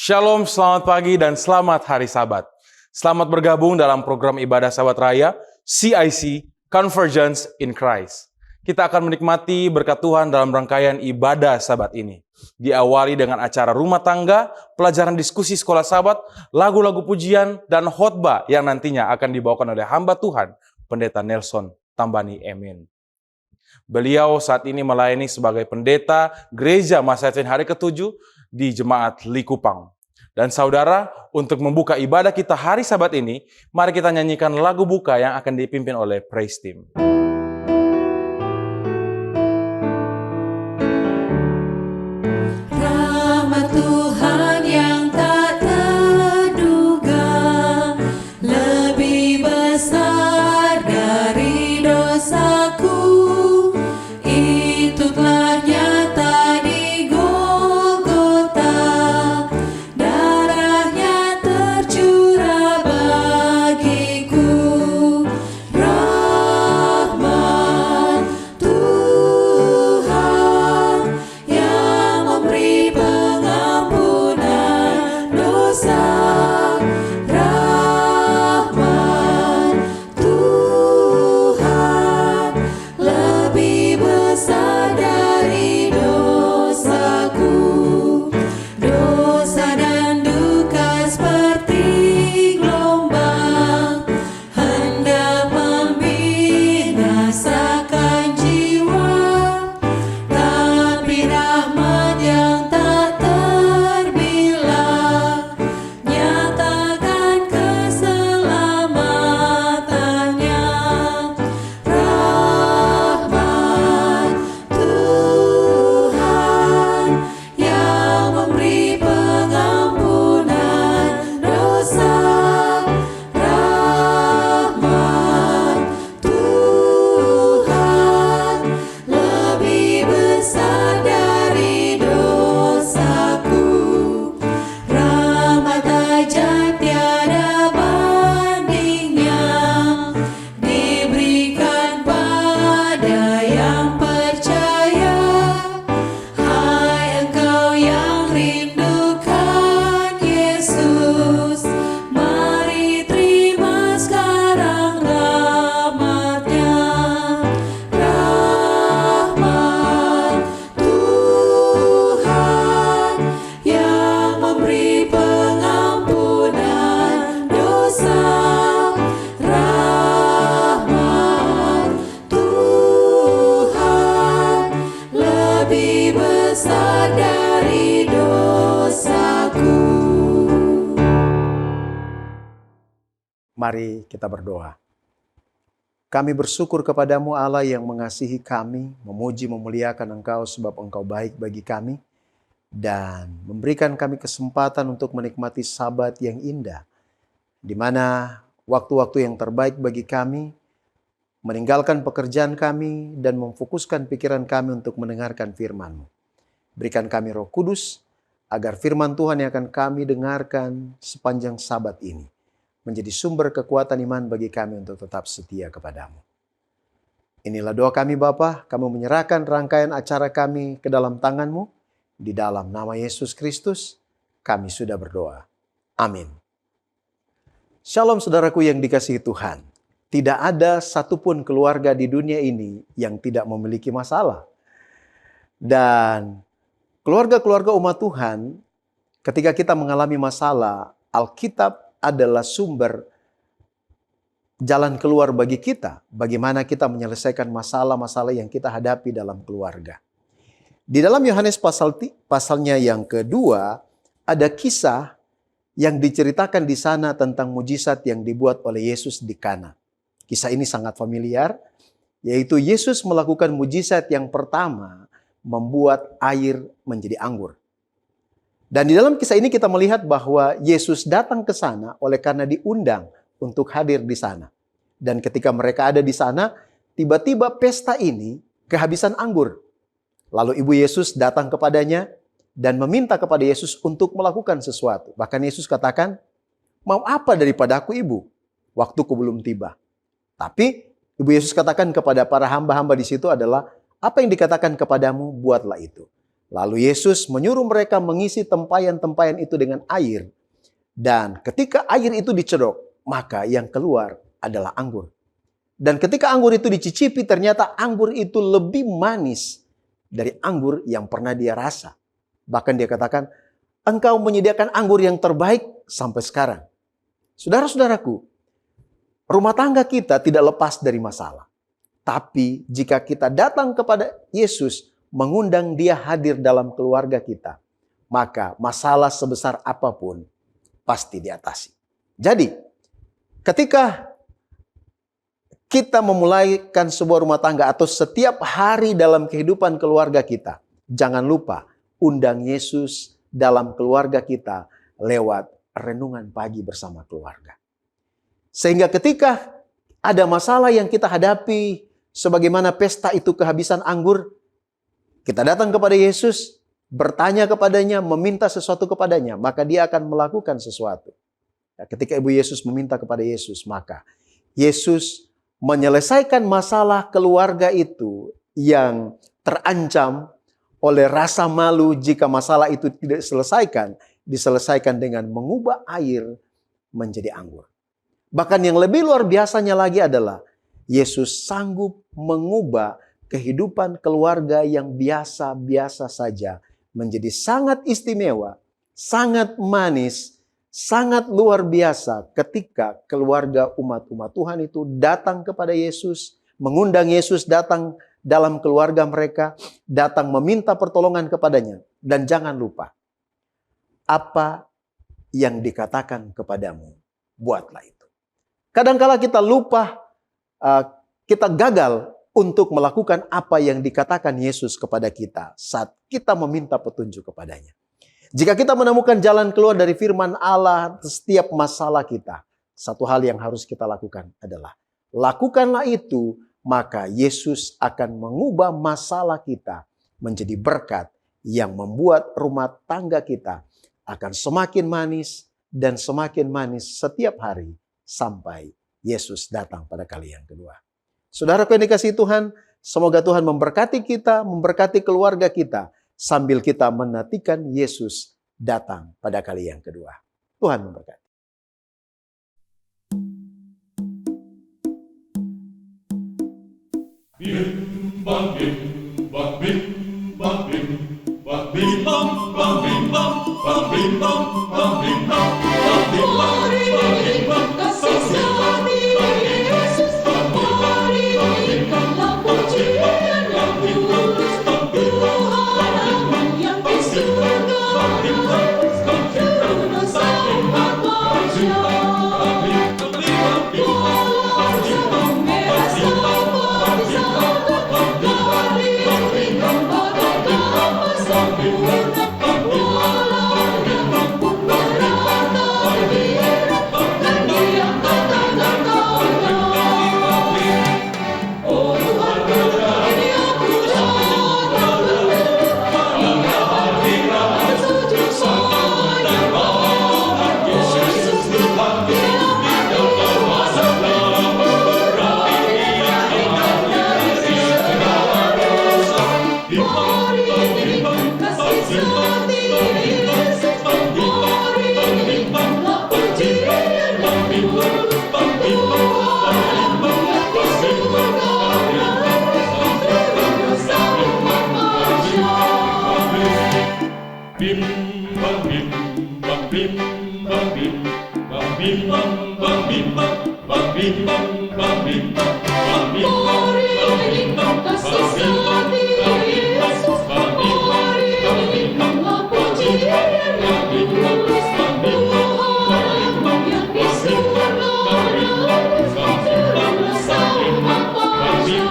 Shalom, selamat pagi dan selamat hari Sabat. Selamat bergabung dalam program ibadah Sabat Raya CIC Convergence in Christ. Kita akan menikmati berkat Tuhan dalam rangkaian ibadah Sabat ini. Diawali dengan acara rumah tangga, pelajaran diskusi sekolah Sabat, lagu-lagu pujian, dan khotbah yang nantinya akan dibawakan oleh hamba Tuhan, Pendeta Nelson Tambani Emin. Beliau saat ini melayani sebagai pendeta Gereja Masetin hari ke-7 di Jemaat Likupang. Dan saudara, untuk membuka ibadah kita hari Sabat ini, mari kita nyanyikan lagu buka yang akan dipimpin oleh Praise Team. Rahmat Tuhan yang tak terduga, lebih besar dari dosaku. Itu telah nyata di Golgota, darahnya tercurah bagiku. Rahmat Tuhan yang memberi pengampunan dosa. Rahmat Tuhan lebih besar dari dosaku. Dosa dan duka seperti gelombang hendak membinasakan jiwa, tapi rahmat yang tak terbilang nyatakan keselamatannya. Rahmat Tuhan yang memberi pengampunan dosa. Rahmat Tuhan lebih besar dari dosaku. Rahmat ajaib tiada bandingnya, diberikan pada yang percaya. Hai engkau yang rindukan Yesus, mari terima sekarang rahmat-Nya. Rahmat Tuhan yang memberi pengampunan dosa. Rahmat Tuhan lebih besar dari dosaku. Mari kita berdoa. Kami bersyukur kepadamu Allah yang mengasihi kami, memuji memuliakan Engkau sebab Engkau baik bagi kami, dan memberikan kami kesempatan untuk menikmati Sabat yang indah, di mana waktu-waktu yang terbaik bagi kami, meninggalkan pekerjaan kami dan memfokuskan pikiran kami untuk mendengarkan firman-Mu. Berikan kami Roh Kudus, agar firman Tuhan yang akan kami dengarkan sepanjang Sabat ini menjadi sumber kekuatan iman bagi kami untuk tetap setia kepadamu. Inilah doa kami Bapa, kami menyerahkan rangkaian acara kami ke dalam tangan-Mu. Di dalam nama Yesus Kristus, kami sudah berdoa. Amin. Shalom saudaraku yang dikasihi Tuhan. Tidak ada satupun keluarga di dunia ini yang tidak memiliki masalah. Dan keluarga-keluarga umat Tuhan, ketika kita mengalami masalah, Alkitab adalah sumber jalan keluar bagi kita. Bagaimana kita menyelesaikan masalah-masalah yang kita hadapi dalam keluarga. Di dalam Yohanes pasalnya yang kedua, ada kisah yang diceritakan di sana tentang mujizat yang dibuat oleh Yesus di Kana. Kisah ini sangat familiar, yaitu Yesus melakukan mujizat yang pertama, membuat air menjadi anggur. Dan di dalam kisah ini kita melihat bahwa Yesus datang ke sana oleh karena diundang untuk hadir di sana. Dan ketika mereka ada di sana, tiba-tiba pesta ini kehabisan anggur. Lalu ibu Yesus datang kepadanya dan meminta kepada Yesus untuk melakukan sesuatu. Bahkan Yesus katakan, "Mau apa daripada aku ibu? Waktuku belum tiba." Tapi ibu Yesus katakan kepada para hamba-hamba di situ adalah, "Apa yang dikatakan kepadamu, buatlah itu." Lalu Yesus menyuruh mereka mengisi tempayan-tempayan itu dengan air. Dan ketika air itu dicedok, maka yang keluar adalah anggur. Dan ketika anggur itu dicicipi, ternyata anggur itu lebih manis dari anggur yang pernah dia rasa. Bahkan dia katakan, engkau menyediakan anggur yang terbaik sampai sekarang. Saudara-saudaraku, rumah tangga kita tidak lepas dari masalah. Tapi jika kita datang kepada Yesus, mengundang dia hadir dalam keluarga kita, maka masalah sebesar apapun pasti diatasi. Jadi, ketika kita memulaikan sebuah rumah tangga atau setiap hari dalam kehidupan keluarga kita, jangan lupa undang Yesus dalam keluarga kita lewat renungan pagi bersama keluarga. Sehingga ketika ada masalah yang kita hadapi, sebagaimana pesta itu kehabisan anggur, kita datang kepada Yesus, bertanya kepadanya, meminta sesuatu kepadanya, maka dia akan melakukan sesuatu. Nah, ketika Ibu Yesus meminta kepada Yesus, maka Yesus menyelesaikan masalah keluarga itu yang terancam oleh rasa malu jika masalah itu tidak diselesaikan dengan mengubah air menjadi anggur. Bahkan yang lebih luar biasanya lagi adalah Yesus sanggup mengubah kehidupan keluarga yang biasa-biasa saja menjadi sangat istimewa, sangat manis, sangat luar biasa ketika keluarga umat-umat Tuhan itu datang kepada Yesus, mengundang Yesus datang dalam keluarga mereka, datang meminta pertolongan kepadanya. Dan jangan lupa, apa yang dikatakan kepadamu, buatlah itu. Kadangkala kita lupa, kita gagal untuk melakukan apa yang dikatakan Yesus kepada kita saat kita meminta petunjuk kepadanya. Jika kita menemukan jalan keluar dari firman Allah setiap masalah kita, satu hal yang harus kita lakukan adalah lakukanlah itu, maka Yesus akan mengubah masalah kita menjadi berkat yang membuat rumah tangga kita akan semakin manis dan semakin manis setiap hari sampai Yesus datang pada kali yang kedua. Saudara yang dikasihi Tuhan, semoga Tuhan memberkati kita, memberkati keluarga kita, sambil kita menantikan Yesus datang pada kali yang kedua. Tuhan memberkati. Bim bam bim bam bim bam bim bam bim bam bam bim bam bam bim bam bam bim bam bam bim bam bam bim bam kasih sejati Yesus, mari berikanlah pujian yang tulus Tuhan yang di surga, Tuhan sangat wajah. bim bam bim bam bim bam bim bam bim bam bam bim bam bam bim bam bam bim bam bam bim bam bam bim bam Kasih sejati Yesus, mari berikanlah pujian yang tulus Tuhan yang di surga, Tuhan sangat wajah.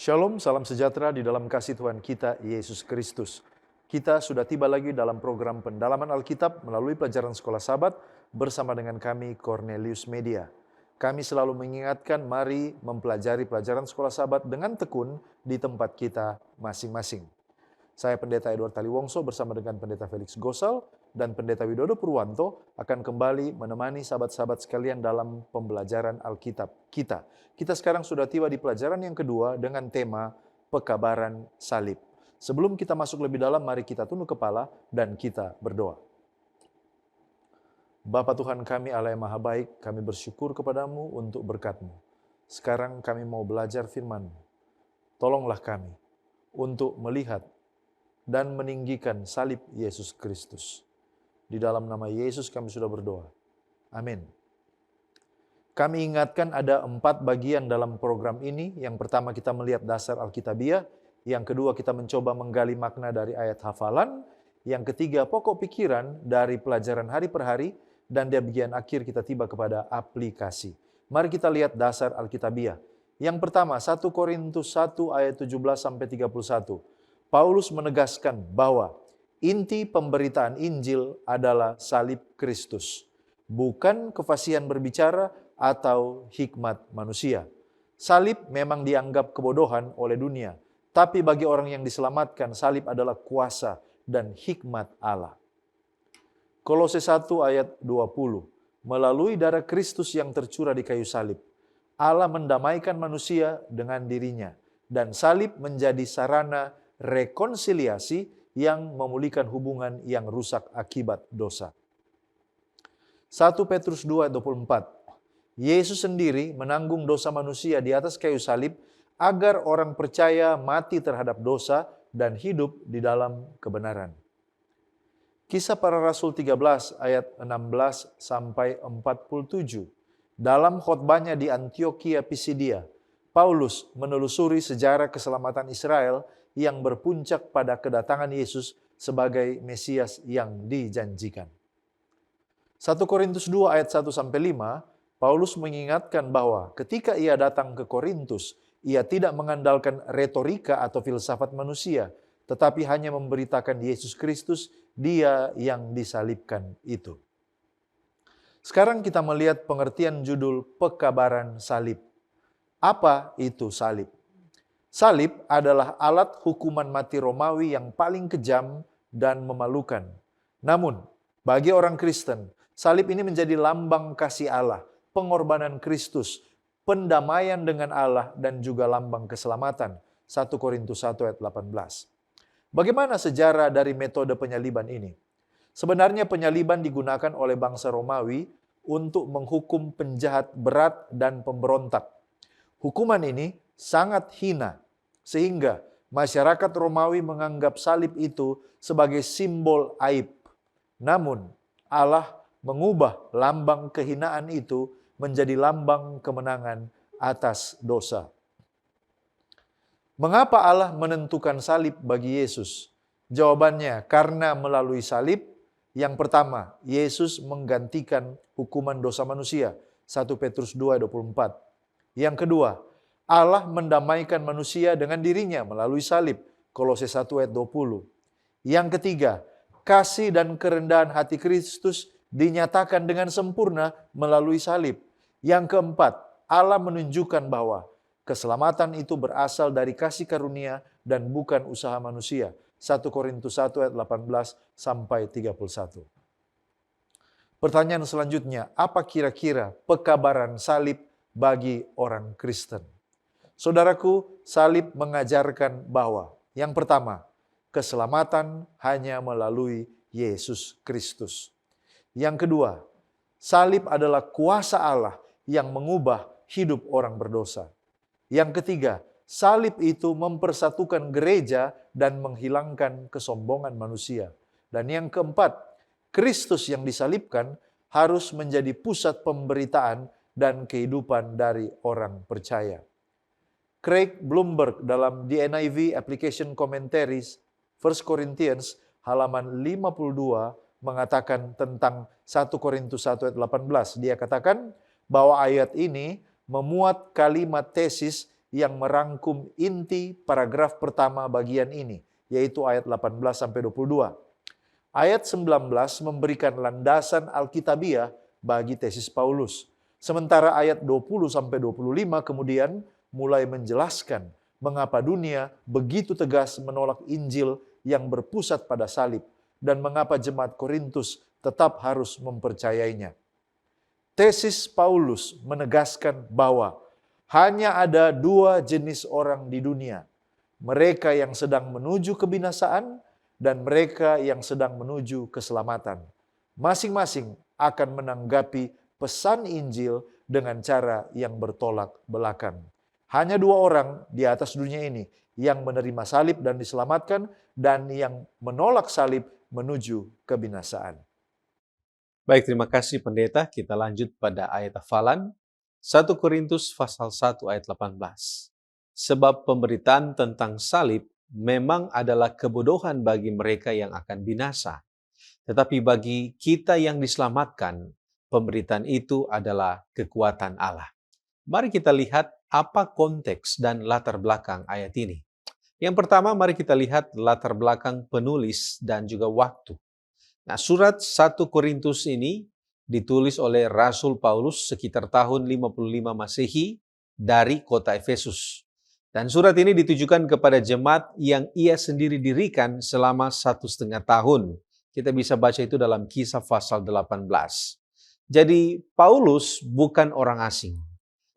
Shalom, salam sejahtera di dalam kasih Tuhan kita, Yesus Kristus. Kita sudah tiba lagi dalam program pendalaman Alkitab melalui pelajaran Sekolah Sabat bersama dengan kami, Cornelius Media. Kami selalu mengingatkan, mari mempelajari pelajaran Sekolah Sabat dengan tekun di tempat kita masing-masing. Saya Pendeta Edward Taliwongso bersama dengan Pendeta Felix Gosal dan Pendeta Widodo Purwanto akan kembali menemani sahabat-sahabat sekalian dalam pembelajaran Alkitab kita. Kita sekarang sudah tiba di pelajaran yang kedua dengan tema pekabaran salib. Sebelum kita masuk lebih dalam, mari kita tunduk kepala dan kita berdoa. Bapa Tuhan kami, Allah yang Maha Baik, kami bersyukur kepadamu untuk berkat-Mu. Sekarang kami mau belajar firman-Mu. Tolonglah kami untuk melihat dan meninggikan salib Yesus Kristus. Di dalam nama Yesus kami sudah berdoa. Amin. Kami ingatkan ada 4 bagian dalam program ini. Yang pertama kita melihat dasar Alkitabiah. Yang kedua kita mencoba menggali makna dari ayat hafalan. Yang ketiga pokok pikiran dari pelajaran hari per hari. Dan di bagian akhir kita tiba kepada aplikasi. Mari kita lihat dasar Alkitabiah. Yang pertama 1 Korintus 1 ayat 17-31. Paulus menegaskan bahwa inti pemberitaan Injil adalah salib Kristus, bukan kefasihan berbicara atau hikmat manusia. Salib memang dianggap kebodohan oleh dunia, tapi bagi orang yang diselamatkan, salib adalah kuasa dan hikmat Allah. Kolose 1 ayat 20, melalui darah Kristus yang tercurah di kayu salib, Allah mendamaikan manusia dengan dirinya, dan salib menjadi sarana rekonsiliasi yang memulihkan hubungan yang rusak akibat dosa. 1 Petrus 2 ayat 24. Yesus sendiri menanggung dosa manusia di atas kayu salib agar orang percaya mati terhadap dosa dan hidup di dalam kebenaran. Kisah Para Rasul 13 ayat 16-47. Dalam khotbahnya di Antioquia Pisidia, Paulus menelusuri sejarah keselamatan Israel yang berpuncak pada kedatangan Yesus sebagai Mesias yang dijanjikan. 1 Korintus 2 ayat 1-5, Paulus mengingatkan bahwa ketika ia datang ke Korintus, ia tidak mengandalkan retorika atau filsafat manusia, tetapi hanya memberitakan Yesus Kristus, Dia yang disalibkan itu. Sekarang kita melihat pengertian judul pekabaran salib. Apa itu salib? Salib adalah alat hukuman mati Romawi yang paling kejam dan memalukan. Namun, bagi orang Kristen, salib ini menjadi lambang kasih Allah, pengorbanan Kristus, pendamaian dengan Allah, dan juga lambang keselamatan. 1 Korintus 1 ayat 18. Bagaimana sejarah dari metode penyaliban ini? Sebenarnya penyaliban digunakan oleh bangsa Romawi untuk menghukum penjahat berat dan pemberontak. Hukuman ini sangat hina, sehingga masyarakat Romawi menganggap salib itu sebagai simbol aib. Namun, Allah mengubah lambang kehinaan itu menjadi lambang kemenangan atas dosa. Mengapa Allah menentukan salib bagi Yesus? Jawabannya, karena melalui salib, yang pertama, Yesus menggantikan hukuman dosa manusia. 1 Petrus 2 ayat 24. Yang kedua, Allah mendamaikan manusia dengan dirinya melalui salib. Kolose 1 ayat 20. Yang ketiga, kasih dan kerendahan hati Kristus dinyatakan dengan sempurna melalui salib. Yang keempat, Allah menunjukkan bahwa keselamatan itu berasal dari kasih karunia dan bukan usaha manusia. 1 Korintus 1 ayat 18-31. Pertanyaan selanjutnya, apa kira-kira pekabaran salib bagi orang Kristen? Saudaraku, salib mengajarkan bahwa yang pertama, keselamatan hanya melalui Yesus Kristus. Yang kedua, salib adalah kuasa Allah yang mengubah hidup orang berdosa. Yang ketiga, salib itu mempersatukan gereja dan menghilangkan kesombongan manusia. Dan yang keempat, Kristus yang disalibkan harus menjadi pusat pemberitaan dan kehidupan dari orang percaya. Craig Blomberg dalam The NIV Application Commentaries 1 Corinthians halaman 52 mengatakan tentang 1 Korintus 1 ayat 18. Dia katakan bahwa ayat ini memuat kalimat tesis yang merangkum inti paragraf pertama bagian ini, yaitu ayat 18-22. Ayat 19 memberikan landasan alkitabiah bagi tesis Paulus. Sementara ayat 20-25 kemudian mulai menjelaskan mengapa dunia begitu tegas menolak Injil yang berpusat pada salib dan mengapa jemaat Korintus tetap harus mempercayainya. Tesis Paulus menegaskan bahwa hanya ada dua jenis orang di dunia, mereka yang sedang menuju kebinasaan dan mereka yang sedang menuju keselamatan. Masing-masing akan menanggapi pesan Injil dengan cara yang bertolak belakang. Hanya dua orang di atas dunia ini yang menerima salib dan diselamatkan, dan yang menolak salib menuju kebinasaan. Baik, terima kasih pendeta. Kita lanjut pada ayat hafalan. 1 Korintus pasal 1 ayat 18. Sebab pemberitaan tentang salib memang adalah kebodohan bagi mereka yang akan binasa. Tetapi bagi kita yang diselamatkan, pemberitaan itu adalah kekuatan Allah. Mari kita lihat apa konteks dan latar belakang ayat ini. Yang pertama, mari kita lihat latar belakang penulis dan juga waktu. Nah, surat 1 Korintus ini ditulis oleh Rasul Paulus sekitar tahun 55 Masehi dari kota Efesus. Dan surat ini ditujukan kepada jemaat yang ia sendiri dirikan selama 1,5 tahun. Kita bisa baca itu dalam Kisah pasal 18. Jadi, Paulus bukan orang asing.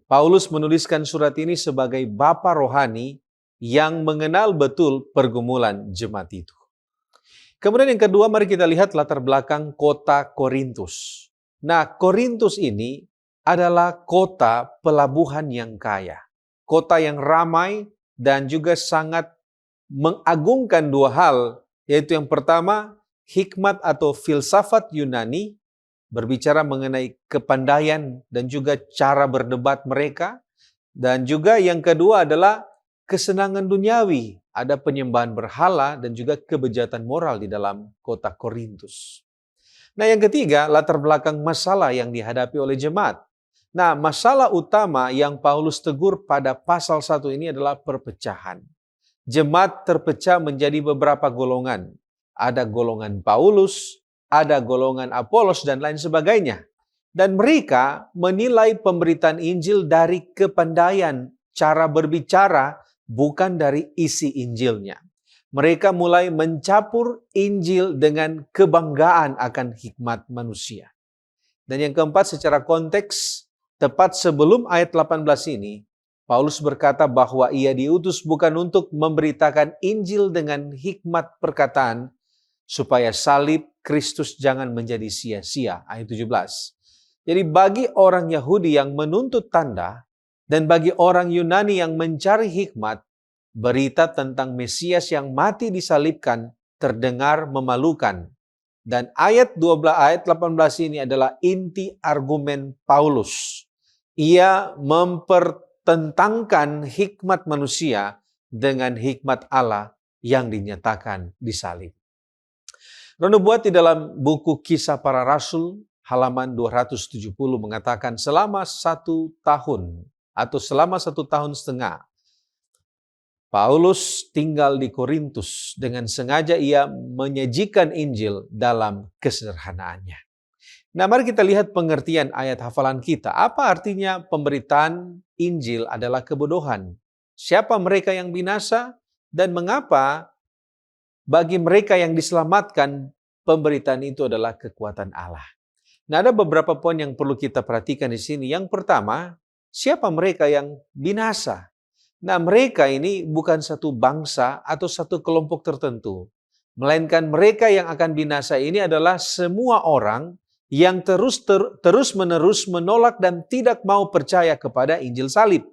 Paulus menuliskan surat ini sebagai bapa rohani yang mengenal betul pergumulan jemaat itu. Kemudian yang kedua, mari kita lihat latar belakang kota Korintus. Nah, Korintus ini adalah kota pelabuhan yang kaya. Kota yang ramai dan juga sangat mengagungkan dua hal, yaitu yang pertama, hikmat atau filsafat Yunani, berbicara mengenai kepandaian dan juga cara berdebat mereka. Dan juga yang kedua adalah kesenangan duniawi. Ada penyembahan berhala dan juga kebejatan moral di dalam kota Korintus. Nah, yang ketiga, latar belakang masalah yang dihadapi oleh jemaat. Nah, masalah utama yang Paulus tegur pada pasal 1 ini adalah perpecahan. Jemaat terpecah menjadi beberapa golongan. Ada golongan Paulus, ada golongan Apolos, dan lain sebagainya. Dan mereka menilai pemberitaan Injil dari kepandaian cara berbicara, bukan dari isi Injilnya. Mereka mulai mencampur Injil dengan kebanggaan akan hikmat manusia. Dan yang keempat, secara konteks, tepat sebelum ayat 18 ini, Paulus berkata bahwa ia diutus bukan untuk memberitakan Injil dengan hikmat perkataan, supaya salib Kristus jangan menjadi sia-sia. Ayat 17. Jadi bagi orang Yahudi yang menuntut tanda, dan bagi orang Yunani yang mencari hikmat, berita tentang Mesias yang mati disalibkan terdengar memalukan. Dan ayat 18 ini adalah inti argumen Paulus. Ia mempertentangkan hikmat manusia dengan hikmat Allah yang dinyatakan di salib. Nubuat di dalam buku Kisah Para Rasul halaman 270 mengatakan selama 1 tahun atau selama 1,5 tahun, Paulus tinggal di Korintus dengan sengaja ia menyajikan Injil dalam kesederhanaannya. Nah, mari kita lihat pengertian ayat hafalan kita. Apa artinya pemberitaan Injil adalah kebodohan? Siapa mereka yang binasa dan mengapa bagi mereka yang diselamatkan, pemberitaan itu adalah kekuatan Allah. Nah, ada beberapa poin yang perlu kita perhatikan di sini. Yang pertama, siapa mereka yang binasa? Nah, mereka ini bukan satu bangsa atau satu kelompok tertentu. Melainkan mereka yang akan binasa ini adalah semua orang yang terus-menerus menolak dan tidak mau percaya kepada Injil salib.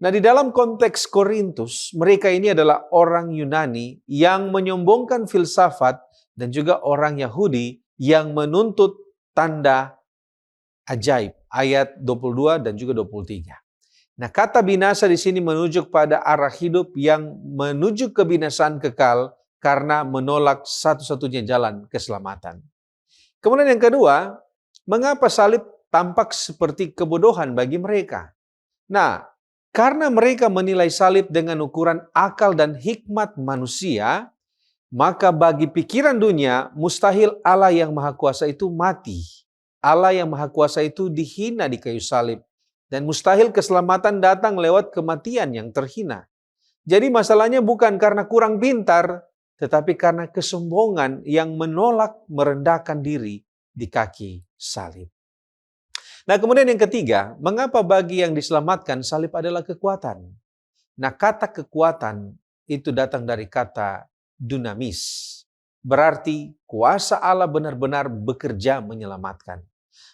Nah, di dalam konteks Korintus, mereka ini adalah orang Yunani yang menyombongkan filsafat dan juga orang Yahudi yang menuntut tanda ajaib. Ayat 22 dan juga 23. Nah, kata binasa di sini menunjuk pada arah hidup yang menuju kebinasaan kekal karena menolak satu-satunya jalan keselamatan. Kemudian yang kedua, mengapa salib tampak seperti kebodohan bagi mereka? Nah, Karena mereka menilai salib dengan ukuran akal dan hikmat manusia, maka bagi pikiran dunia, mustahil Allah yang Maha Kuasa itu mati. Allah yang Maha Kuasa itu dihina di kayu salib. Dan mustahil keselamatan datang lewat kematian yang terhina. Jadi masalahnya bukan karena kurang pintar, tetapi karena kesombongan yang menolak merendahkan diri di kaki salib. Nah, kemudian yang ketiga, mengapa bagi yang diselamatkan salib adalah kekuatan? Nah, kata kekuatan itu datang dari kata dunamis. Berarti kuasa Allah benar-benar bekerja menyelamatkan.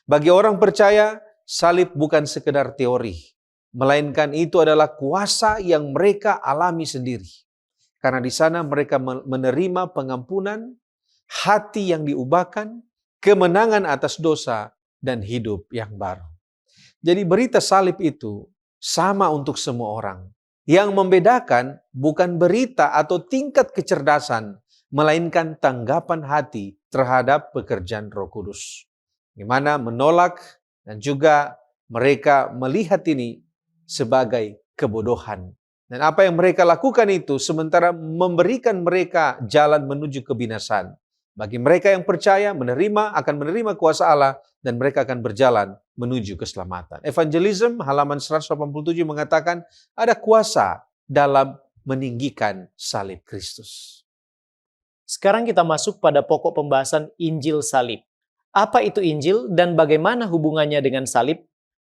Bagi orang percaya, salib bukan sekedar teori, melainkan itu adalah kuasa yang mereka alami sendiri. Karena di sana mereka menerima pengampunan, hati yang diubahkan, kemenangan atas dosa, dan hidup yang baru. Jadi berita salib itu sama untuk semua orang. Yang membedakan bukan berita atau tingkat kecerdasan, melainkan tanggapan hati terhadap pekerjaan Roh Kudus. Di mana menolak dan juga mereka melihat ini sebagai kebodohan. Dan apa yang mereka lakukan itu sementara memberikan mereka jalan menuju kebinasaan. Bagi mereka yang percaya, akan menerima kuasa Allah, dan mereka akan berjalan menuju keselamatan. Evangelism halaman 187 mengatakan ada kuasa dalam meninggikan salib Kristus. Sekarang kita masuk pada pokok pembahasan Injil salib. Apa itu Injil dan bagaimana hubungannya dengan salib?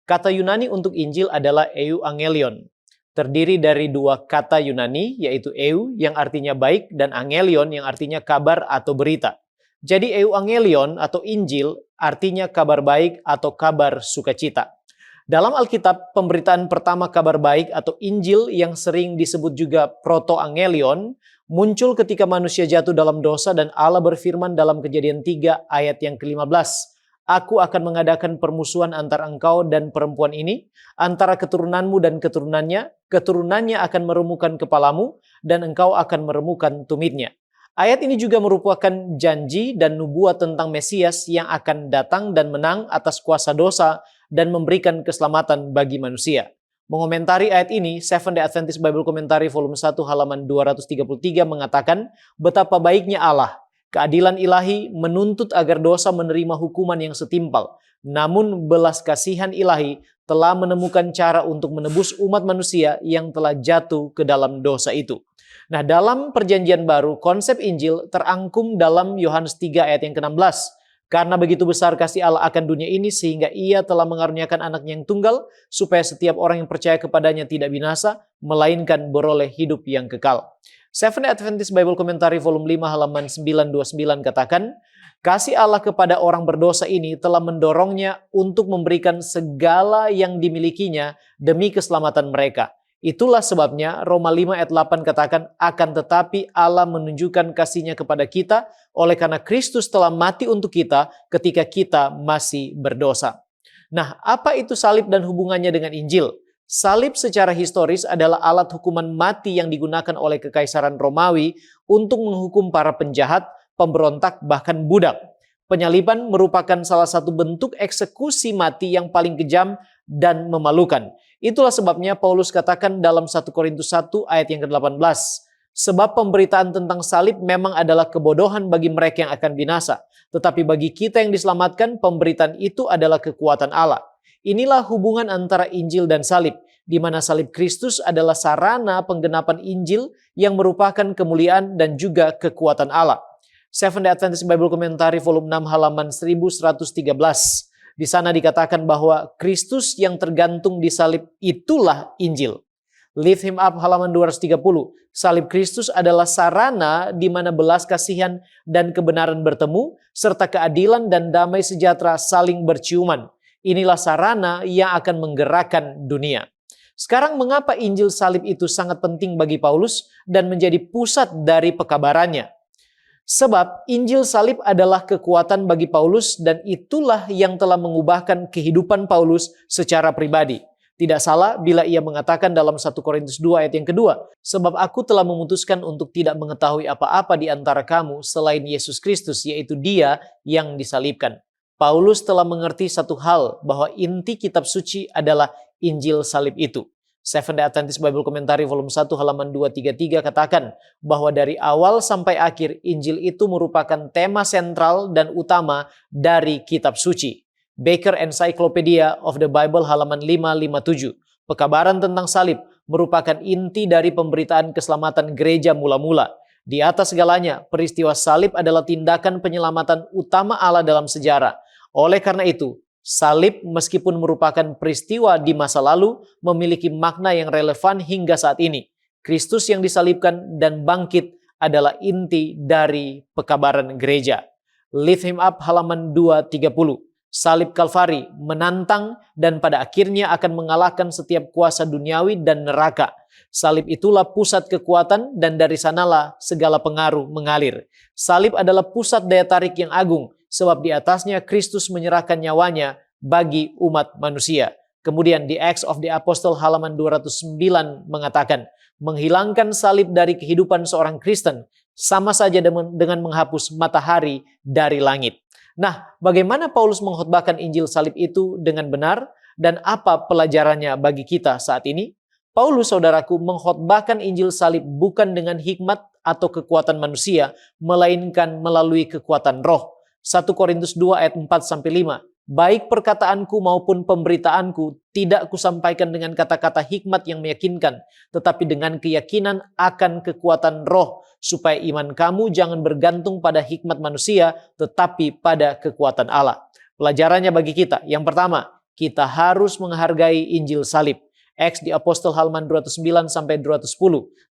Kata Yunani untuk Injil adalah euangelion. Terdiri dari dua kata Yunani, yaitu eu yang artinya baik dan angelion yang artinya kabar atau berita. Jadi euangelion atau Injil artinya kabar baik atau kabar sukacita. Dalam Alkitab, pemberitaan pertama kabar baik atau Injil yang sering disebut juga protoangelion muncul ketika manusia jatuh dalam dosa dan Allah berfirman dalam Kejadian 3 ayat yang ke-15. Aku akan mengadakan permusuhan antara engkau dan perempuan ini, antara keturunanmu dan keturunannya. Keturunannya akan meremukkan kepalamu dan engkau akan meremukkan tumitnya. Ayat ini juga merupakan janji dan nubuat tentang Mesias yang akan datang dan menang atas kuasa dosa dan memberikan keselamatan bagi manusia. Mengomentari ayat ini, Seventh-day Adventist Bible Commentary volume 1 halaman 233 mengatakan betapa baiknya Allah. Keadilan ilahi menuntut agar dosa menerima hukuman yang setimpal. Namun belas kasihan ilahi telah menemukan cara untuk menebus umat manusia yang telah jatuh ke dalam dosa itu. Nah, dalam perjanjian baru, konsep Injil terangkum dalam Yohanes 3 ayat yang ke-16. Karena begitu besar kasih Allah akan dunia ini sehingga ia telah mengaruniakan anaknya yang tunggal, supaya setiap orang yang percaya kepadanya tidak binasa, melainkan beroleh hidup yang kekal. Seventh-day Adventist Bible Commentary volume 5 halaman 929 katakan, kasih Allah kepada orang berdosa ini telah mendorongnya untuk memberikan segala yang dimilikinya demi keselamatan mereka. Itulah sebabnya Roma 5 ayat 8 katakan, akan tetapi Allah menunjukkan kasih-Nya kepada kita oleh karena Kristus telah mati untuk kita ketika kita masih berdosa. Nah, apa itu salib dan hubungannya dengan Injil? Salib secara historis adalah alat hukuman mati yang digunakan oleh Kekaisaran Romawi untuk menghukum para penjahat, pemberontak, bahkan budak. Penyaliban merupakan salah satu bentuk eksekusi mati yang paling kejam dan memalukan. Itulah sebabnya Paulus katakan dalam 1 Korintus 1 ayat yang ke-18. Sebab pemberitaan tentang salib memang adalah kebodohan bagi mereka yang akan binasa. Tetapi bagi kita yang diselamatkan, pemberitaan itu adalah kekuatan Allah. Inilah hubungan antara Injil dan salib, di mana salib Kristus adalah sarana penggenapan Injil yang merupakan kemuliaan dan juga kekuatan Allah. Seventh-day Adventist Bible Commentary volume 6 halaman 1113. Di sana dikatakan bahwa Kristus yang tergantung di salib itulah Injil. Lift Him Up halaman 230. Salib Kristus adalah sarana di mana belas kasihan dan kebenaran bertemu, serta keadilan dan damai sejahtera saling berciuman. Inilah sarana yang akan menggerakkan dunia. Sekarang mengapa Injil salib itu sangat penting bagi Paulus dan menjadi pusat dari pekabarannya? Sebab Injil salib adalah kekuatan bagi Paulus dan itulah yang telah mengubahkan kehidupan Paulus secara pribadi. Tidak salah bila ia mengatakan dalam 1 Korintus 2 ayat yang kedua, sebab aku telah memutuskan untuk tidak mengetahui apa-apa di antara kamu selain Yesus Kristus, yaitu Dia yang disalibkan. Paulus telah mengerti satu hal, bahwa inti kitab suci adalah Injil salib itu. Seventh-day Adventist Bible Commentary volume 1 halaman 233 katakan bahwa dari awal sampai akhir Injil itu merupakan tema sentral dan utama dari kitab suci. Baker Encyclopedia of the Bible halaman 557. Pekabaran tentang salib merupakan inti dari pemberitaan keselamatan gereja mula-mula. Di atas segalanya, peristiwa salib adalah tindakan penyelamatan utama Allah dalam sejarah. Oleh karena itu, salib meskipun merupakan peristiwa di masa lalu, memiliki makna yang relevan hingga saat ini. Kristus yang disalibkan dan bangkit adalah inti dari pekabaran gereja. Lift Him Up halaman 230. Salib Kalvari menantang dan pada akhirnya akan mengalahkan setiap kuasa duniawi dan neraka. Salib itulah pusat kekuatan dan dari sanalah segala pengaruh mengalir. Salib adalah pusat daya tarik yang agung sebab di atasnya Kristus menyerahkan nyawanya bagi umat manusia. Kemudian di Acts of the Apostle halaman 209 mengatakan, menghilangkan salib dari kehidupan seorang Kristen sama saja dengan menghapus matahari dari langit. Nah, bagaimana Paulus mengkhotbahkan Injil salib itu dengan benar dan apa pelajarannya bagi kita saat ini? Paulus, saudaraku, mengkhotbahkan Injil salib bukan dengan hikmat atau kekuatan manusia, melainkan melalui kekuatan roh. 1 Korintus 2 ayat 4-5. Baik perkataanku maupun pemberitaanku tidak kusampaikan dengan kata-kata hikmat yang meyakinkan, tetapi dengan keyakinan akan kekuatan roh, supaya iman kamu jangan bergantung pada hikmat manusia, tetapi pada kekuatan Allah. Pelajarannya bagi kita, yang pertama, kita harus menghargai Injil salib. Acts di Apostle halaman 209-210.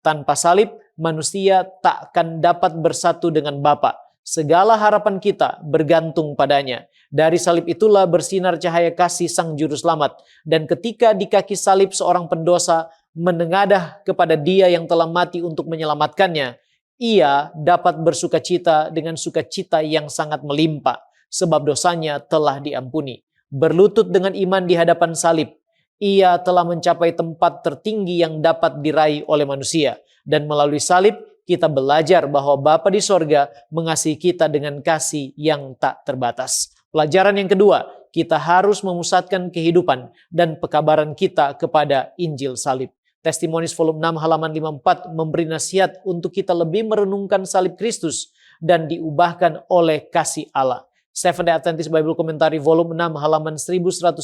Tanpa salib, manusia tak akan dapat bersatu dengan Bapa. Segala harapan kita bergantung padanya. Dari salib itulah bersinar cahaya kasih Sang Juru Selamat. Dan ketika di kaki salib seorang pendosa menengadah kepada Dia yang telah mati untuk menyelamatkannya, ia dapat bersukacita dengan sukacita yang sangat melimpah, sebab dosanya telah diampuni. Berlutut dengan iman di hadapan salib, ia telah mencapai tempat tertinggi yang dapat diraih oleh manusia. Dan melalui salib, kita belajar bahwa Bapa di sorga mengasihi kita dengan kasih yang tak terbatas. Pelajaran yang kedua, kita harus memusatkan kehidupan dan pekabaran kita kepada Injil salib. Testimonies volume 6 halaman 54 memberi nasihat untuk kita lebih merenungkan salib Kristus dan diubahkan oleh kasih Allah. Seventh-day Adventist Bible Commentary volume 6 halaman 1113.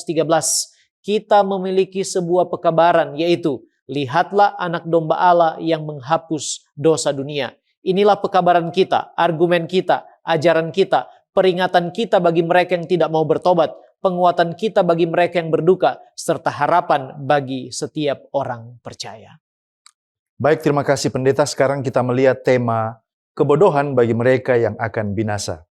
Kita memiliki sebuah pekabaran, yaitu lihatlah anak domba Allah yang menghapus dosa dunia. Inilah pekabaran kita, argumen kita, ajaran kita, peringatan kita bagi mereka yang tidak mau bertobat, penguatan kita bagi mereka yang berduka, serta harapan bagi setiap orang percaya. Baik, terima kasih pendeta. Sekarang kita melihat tema kebodohan bagi mereka yang akan binasa.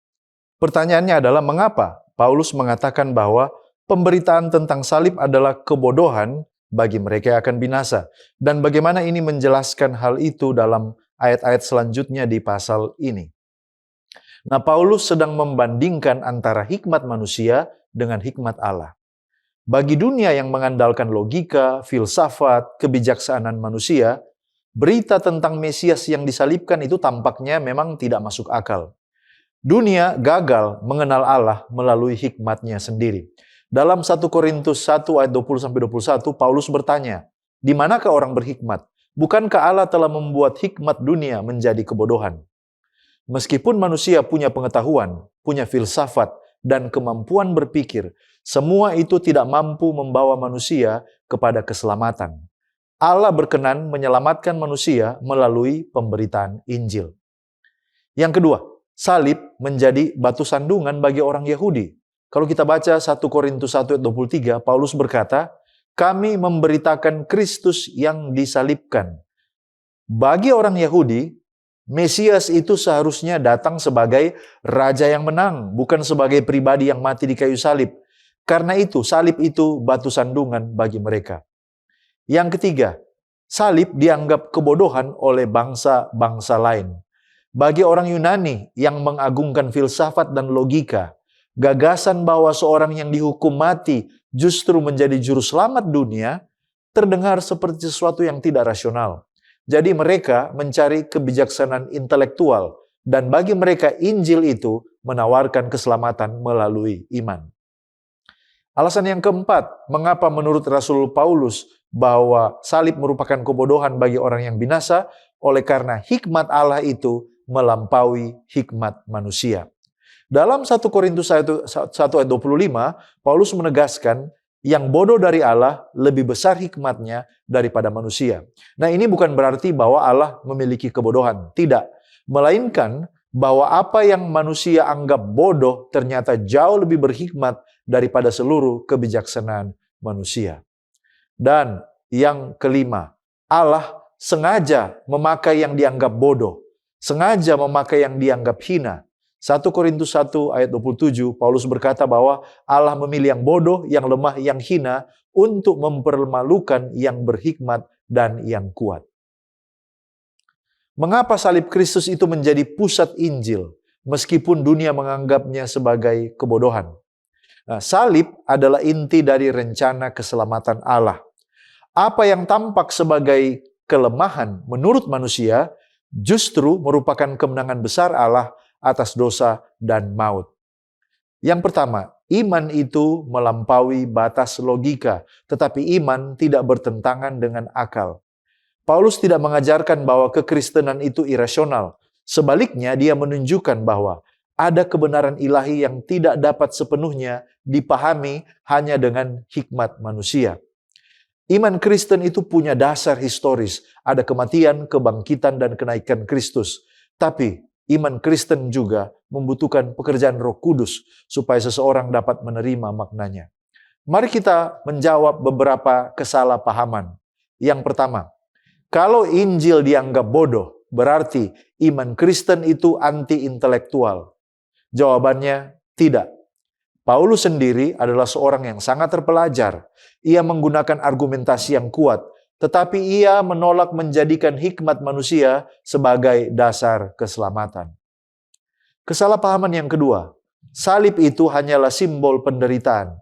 Pertanyaannya adalah mengapa Paulus mengatakan bahwa pemberitaan tentang salib adalah kebodohan bagi mereka yang akan binasa. Dan bagaimana ini menjelaskan hal itu dalam ayat-ayat selanjutnya di pasal ini. Nah, Paulus sedang membandingkan antara hikmat manusia dengan hikmat Allah. Bagi dunia yang mengandalkan logika, filsafat, kebijaksanaan manusia, berita tentang Mesias yang disalibkan itu tampaknya memang tidak masuk akal. Dunia gagal mengenal Allah melalui hikmatnya sendiri. Dalam 1 Korintus 1 ayat 20-21, Paulus bertanya, di manakah orang berhikmat? Bukankah Allah telah membuat hikmat dunia menjadi kebodohan? Meskipun manusia punya pengetahuan, punya filsafat, dan kemampuan berpikir, semua itu tidak mampu membawa manusia kepada keselamatan. Allah berkenan menyelamatkan manusia melalui pemberitaan Injil. Yang kedua, salib menjadi batu sandungan bagi orang Yahudi. Kalau kita baca 1 Korintus 1 ayat 23, Paulus berkata, kami memberitakan Kristus yang disalibkan. Bagi orang Yahudi, Mesias itu seharusnya datang sebagai raja yang menang, bukan sebagai pribadi yang mati di kayu salib. Karena itu, salib itu batu sandungan bagi mereka. Yang ketiga, salib dianggap kebodohan oleh bangsa-bangsa lain. Bagi orang Yunani yang mengagungkan filsafat dan logika, gagasan bahwa seorang yang dihukum mati justru menjadi juru selamat dunia terdengar seperti sesuatu yang tidak rasional. Jadi mereka mencari kebijaksanaan intelektual dan bagi mereka Injil itu menawarkan keselamatan melalui iman. Alasan yang keempat, mengapa menurut Rasul Paulus bahwa salib merupakan kebodohan bagi orang yang binasa, oleh karena hikmat Allah itu melampaui hikmat manusia. Dalam 1 Korintus 1 ayat 25, Paulus menegaskan yang bodoh dari Allah lebih besar hikmatnya daripada manusia. Nah, ini bukan berarti bahwa Allah memiliki kebodohan. Tidak. Melainkan bahwa apa yang manusia anggap bodoh ternyata jauh lebih berhikmat daripada seluruh kebijaksanaan manusia. Dan yang kelima, Allah sengaja memakai yang dianggap bodoh, sengaja memakai yang dianggap hina. 1 Korintus 1 ayat 27, Paulus berkata bahwa Allah memilih yang bodoh, yang lemah, yang hina untuk mempermalukan yang berhikmat dan yang kuat. Mengapa salib Kristus itu menjadi pusat Injil, meskipun dunia menganggapnya sebagai kebodohan? Nah, salib adalah inti dari rencana keselamatan Allah. Apa yang tampak sebagai kelemahan menurut manusia, justru merupakan kemenangan besar Allah atas dosa dan maut. Yang pertama, iman itu melampaui batas logika, tetapi iman tidak bertentangan dengan akal. Paulus tidak mengajarkan bahwa kekristenan itu irasional. Sebaliknya, dia menunjukkan bahwa ada kebenaran ilahi yang tidak dapat sepenuhnya dipahami hanya dengan hikmat manusia. Iman Kristen itu punya dasar historis, ada kematian, kebangkitan, dan kenaikan Kristus. Tapi iman Kristen juga membutuhkan pekerjaan Roh Kudus supaya seseorang dapat menerima maknanya. Mari kita menjawab beberapa kesalahpahaman. Yang pertama, kalau Injil dianggap bodoh, berarti iman Kristen itu anti-intelektual. Jawabannya tidak. Paulus sendiri adalah seorang yang sangat terpelajar. Ia menggunakan argumentasi yang kuat, tetapi ia menolak menjadikan hikmat manusia sebagai dasar keselamatan. Kesalahpahaman yang kedua, salib itu hanyalah simbol penderitaan.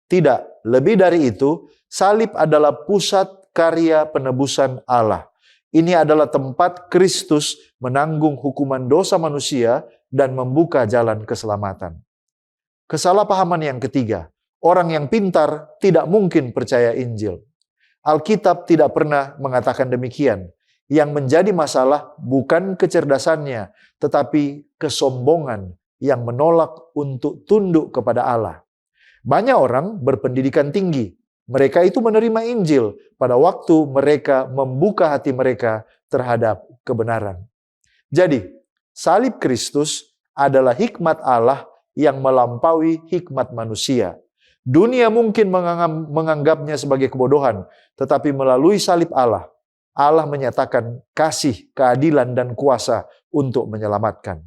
Tidak, lebih dari itu, salib adalah pusat karya penebusan Allah. Ini adalah tempat Kristus menanggung hukuman dosa manusia dan membuka jalan keselamatan. Kesalahpahaman yang ketiga, orang yang pintar tidak mungkin percaya Injil. Alkitab tidak pernah mengatakan demikian. Yang menjadi masalah bukan kecerdasannya, tetapi kesombongan yang menolak untuk tunduk kepada Allah. Banyak orang berpendidikan tinggi. Mereka itu menerima Injil pada waktu mereka membuka hati mereka terhadap kebenaran. Jadi, salib Kristus adalah hikmat Allah yang melampaui hikmat manusia. Dunia mungkin menganggapnya sebagai kebodohan, tetapi melalui salib Allah, Allah menyatakan kasih, keadilan, dan kuasa untuk menyelamatkan.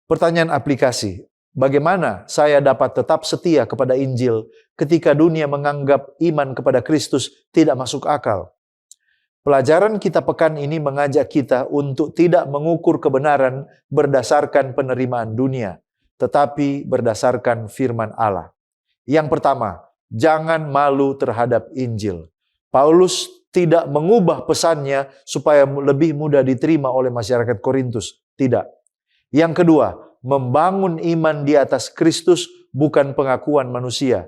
Pertanyaan aplikasi, bagaimana saya dapat tetap setia kepada Injil ketika dunia menganggap iman kepada Kristus tidak masuk akal? Pelajaran kita pekan ini mengajak kita untuk tidak mengukur kebenaran berdasarkan penerimaan dunia, tetapi berdasarkan firman Allah. Yang pertama, jangan malu terhadap Injil. Paulus tidak mengubah pesannya supaya lebih mudah diterima oleh masyarakat Korintus. Tidak. Yang kedua, membangun iman di atas Kristus bukan pengakuan manusia.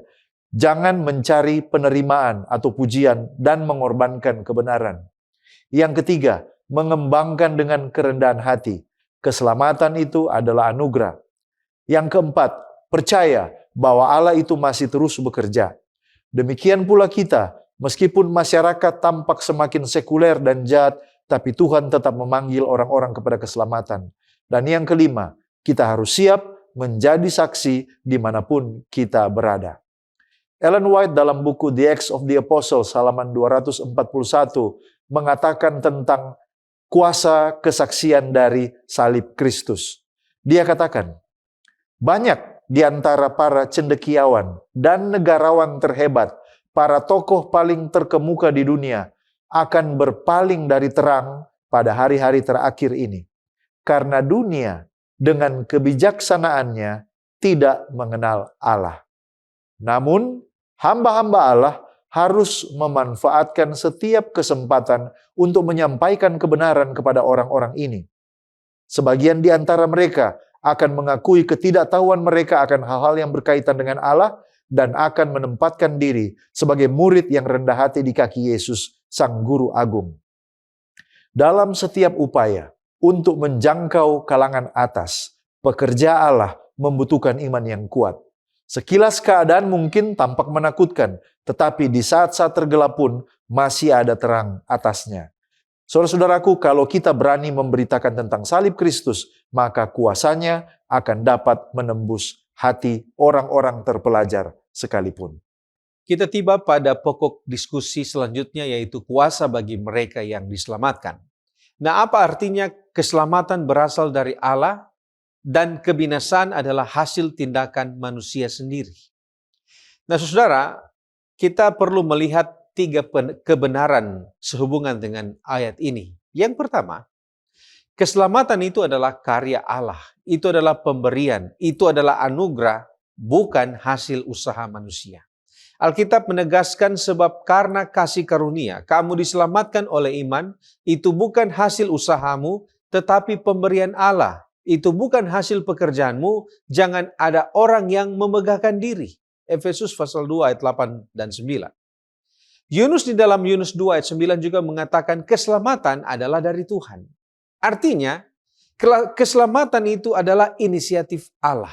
Jangan mencari penerimaan atau pujian dan mengorbankan kebenaran. Yang ketiga, mengembangkan dengan kerendahan hati. Keselamatan itu adalah anugerah. Yang keempat, percaya bahwa Allah itu masih terus bekerja. Demikian pula kita, meskipun masyarakat tampak semakin sekuler dan jahat, tapi Tuhan tetap memanggil orang-orang kepada keselamatan. Dan yang kelima, kita harus siap menjadi saksi dimanapun kita berada. Ellen White dalam buku The Acts of the Apostles halaman 241 mengatakan tentang kuasa kesaksian dari salib Kristus. Dia katakan, banyak di antara para cendekiawan dan negarawan terhebat, para tokoh paling terkemuka di dunia, akan berpaling dari terang pada hari-hari terakhir ini. Karena dunia dengan kebijaksanaannya tidak mengenal Allah. Namun, hamba-hamba Allah harus memanfaatkan setiap kesempatan untuk menyampaikan kebenaran kepada orang-orang ini. Sebagian di antara mereka akan mengakui ketidaktahuan mereka akan hal-hal yang berkaitan dengan Allah, dan akan menempatkan diri sebagai murid yang rendah hati di kaki Yesus, Sang Guru Agung. Dalam setiap upaya untuk menjangkau kalangan atas, pekerja Allah membutuhkan iman yang kuat. Sekilas keadaan mungkin tampak menakutkan, tetapi di saat-saat tergelap pun masih ada terang atasnya. Saudara-saudaraku, kalau kita berani memberitakan tentang salib Kristus, maka kuasanya akan dapat menembus hati orang-orang terpelajar sekalipun. Kita tiba pada pokok diskusi selanjutnya, yaitu kuasa bagi mereka yang diselamatkan. Nah, apa artinya keselamatan berasal dari Allah dan kebinasaan adalah hasil tindakan manusia sendiri? Nah, saudara, kita perlu melihat 3 kebenaran sehubungan dengan ayat ini. Yang pertama, keselamatan itu adalah karya Allah. Itu adalah pemberian, itu adalah anugerah, bukan hasil usaha manusia. Alkitab menegaskan sebab karena kasih karunia, kamu diselamatkan oleh iman, itu bukan hasil usahamu, tetapi pemberian Allah. Itu bukan hasil pekerjaanmu, jangan ada orang yang memegahkan diri. Efesus pasal 2 ayat 8 dan 9. Yunus di dalam Yunus 2 ayat 9 juga mengatakan keselamatan adalah dari Tuhan. Artinya, keselamatan itu adalah inisiatif Allah.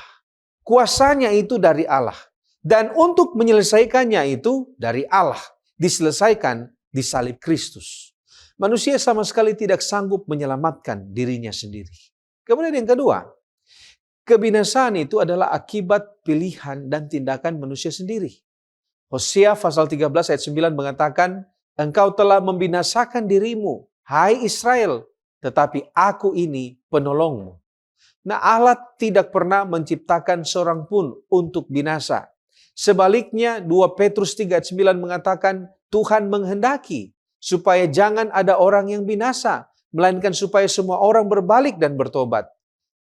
Kuasanya itu dari Allah. Dan untuk menyelesaikannya itu dari Allah. Diselesaikan di salib Kristus. Manusia sama sekali tidak sanggup menyelamatkan dirinya sendiri. Kemudian yang kedua, kebinasaan itu adalah akibat pilihan dan tindakan manusia sendiri. Hosea pasal 13 ayat 9 mengatakan, engkau telah membinasakan dirimu, hai Israel, tetapi aku ini penolongmu. Nah, Allah tidak pernah menciptakan seorang pun untuk binasa. Sebaliknya, 2 Petrus 3 ayat 9 mengatakan, Tuhan menghendaki supaya jangan ada orang yang binasa, melainkan supaya semua orang berbalik dan bertobat.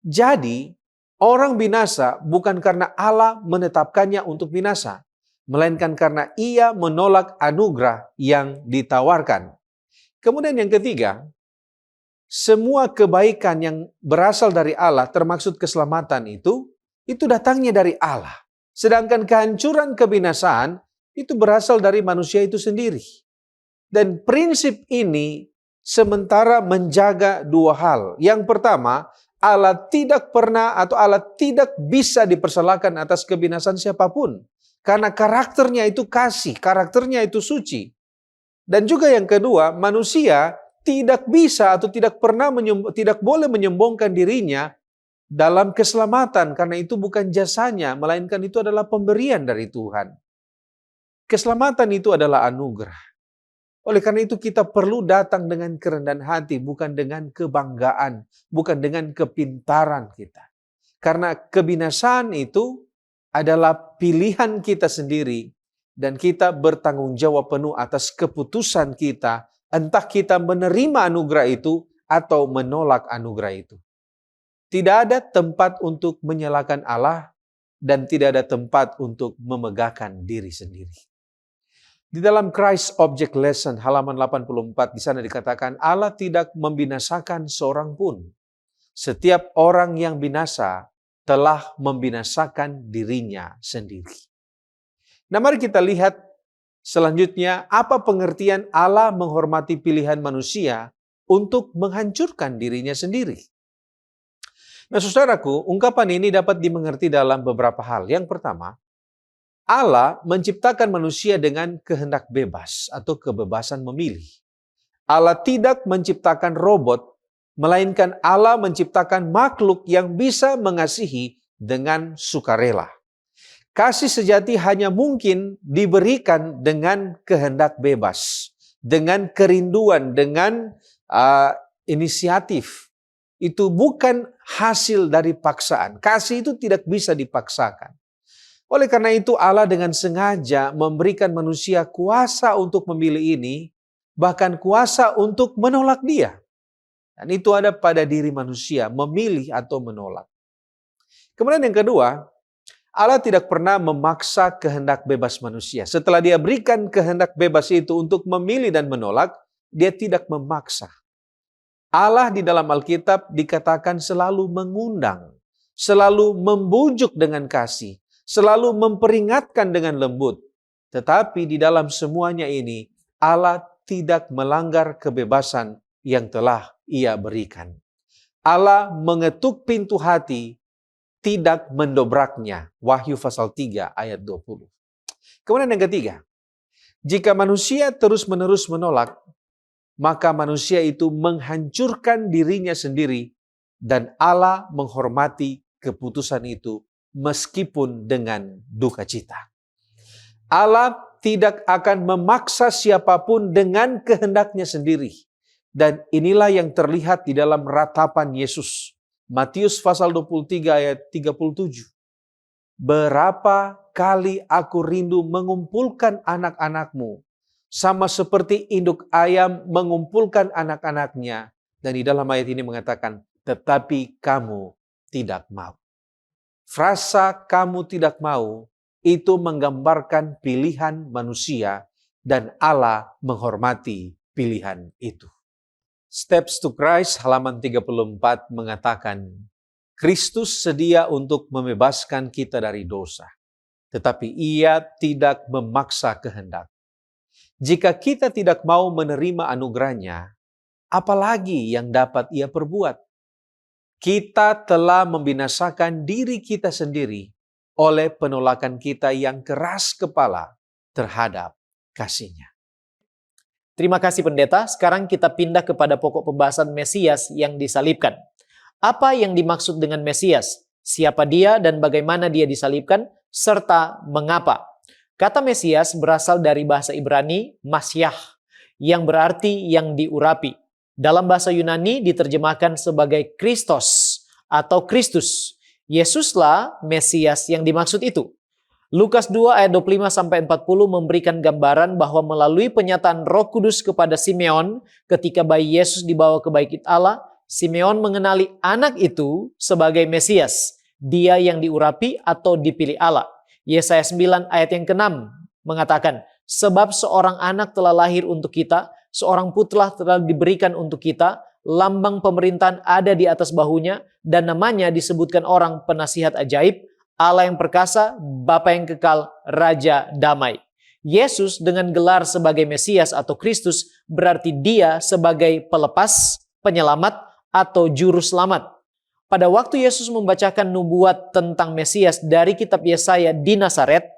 Jadi, orang binasa bukan karena Allah menetapkannya untuk binasa, melainkan karena ia menolak anugerah yang ditawarkan. Kemudian yang ketiga, semua kebaikan yang berasal dari Allah, termaksud keselamatan itu datangnya dari Allah. Sedangkan kehancuran kebinasaan itu berasal dari manusia itu sendiri. Dan prinsip ini sementara menjaga 2 hal. Yang pertama, Allah tidak pernah atau Allah tidak bisa dipersalahkan atas kebinasaan siapapun. Karena karakternya itu kasih, karakternya itu suci. Dan juga yang kedua, manusia tidak bisa atau tidak boleh menyombongkan dirinya dalam keselamatan. Karena itu bukan jasanya, melainkan itu adalah pemberian dari Tuhan. Keselamatan itu adalah anugerah. Oleh karena itu kita perlu datang dengan kerendahan hati, bukan dengan kebanggaan, bukan dengan kepintaran kita. Karena kebinasaan itu adalah pilihan kita sendiri dan kita bertanggung jawab penuh atas keputusan kita, entah kita menerima anugerah itu atau menolak anugerah itu. Tidak ada tempat untuk menyalahkan Allah dan tidak ada tempat untuk memegahkan diri sendiri. Di dalam Christ Object Lesson halaman 84 di sana dikatakan Allah tidak membinasakan seorang pun. Setiap orang yang binasa telah membinasakan dirinya sendiri. Nah, mari kita lihat selanjutnya apa pengertian Allah menghormati pilihan manusia untuk menghancurkan dirinya sendiri. Nah, saudaraku, ungkapan ini dapat dimengerti dalam beberapa hal. Yang pertama, Allah menciptakan manusia dengan kehendak bebas atau kebebasan memilih. Allah tidak menciptakan robot, melainkan Allah menciptakan makhluk yang bisa mengasihi dengan sukarela. Kasih sejati hanya mungkin diberikan dengan kehendak bebas, dengan kerinduan, dengan inisiatif. Itu bukan hasil dari paksaan. Kasih itu tidak bisa dipaksakan. Oleh karena itu Allah dengan sengaja memberikan manusia kuasa untuk memilih ini, bahkan kuasa untuk menolak dia. Dan itu ada pada diri manusia, memilih atau menolak. Kemudian yang kedua, Allah tidak pernah memaksa kehendak bebas manusia. Setelah dia berikan kehendak bebas itu untuk memilih dan menolak, dia tidak memaksa. Allah di dalam Alkitab dikatakan selalu mengundang, selalu membujuk dengan kasih, selalu memperingatkan dengan lembut. Tetapi di dalam semuanya ini, Allah tidak melanggar kebebasan yang telah Ia berikan. Allah mengetuk pintu hati, tidak mendobraknya. Wahyu pasal 3 ayat 20. Kemudian yang ketiga, jika manusia terus-menerus menolak, maka manusia itu menghancurkan dirinya sendiri dan Allah menghormati keputusan itu meskipun dengan duka cita. Allah tidak akan memaksa siapapun dengan kehendaknya sendiri. Dan inilah yang terlihat di dalam ratapan Yesus. Matius pasal 23 ayat 37. Berapa kali aku rindu mengumpulkan anak-anakmu, sama seperti induk ayam mengumpulkan anak-anaknya. Dan di dalam ayat ini mengatakan, tetapi kamu tidak mau. Frasa kamu tidak mau itu menggambarkan pilihan manusia dan Allah menghormati pilihan itu. Steps to Christ halaman 34 mengatakan, Kristus sedia untuk membebaskan kita dari dosa, tetapi Ia tidak memaksa kehendak. Jika kita tidak mau menerima anugerahnya, apalagi yang dapat Ia perbuat? Kita telah membinasakan diri kita sendiri oleh penolakan kita yang keras kepala terhadap kasih-Nya. Terima kasih pendeta. Sekarang kita pindah kepada pokok pembahasan Mesias yang disalibkan. Apa yang dimaksud dengan Mesias? Siapa dia dan bagaimana dia disalibkan? Serta mengapa? Kata Mesias berasal dari bahasa Ibrani, Masyah, yang berarti yang diurapi. Dalam bahasa Yunani diterjemahkan sebagai Kristos atau Kristus. Yesuslah Mesias yang dimaksud itu. Lukas 2 ayat 25-40 memberikan gambaran bahwa melalui penyataan Roh Kudus kepada Simeon ketika bayi Yesus dibawa ke bait Allah, Simeon mengenali anak itu sebagai Mesias, dia yang diurapi atau dipilih Allah. Yesaya 9 ayat yang ke-6 mengatakan, sebab seorang anak telah lahir untuk kita, seorang putra telah diberikan untuk kita, lambang pemerintahan ada di atas bahunya, dan namanya disebutkan orang penasihat ajaib, Allah yang perkasa, Bapa yang kekal, Raja damai. Yesus dengan gelar sebagai Mesias atau Kristus berarti dia sebagai pelepas, penyelamat, atau juru selamat. Pada waktu Yesus membacakan nubuat tentang Mesias dari kitab Yesaya di Nazaret,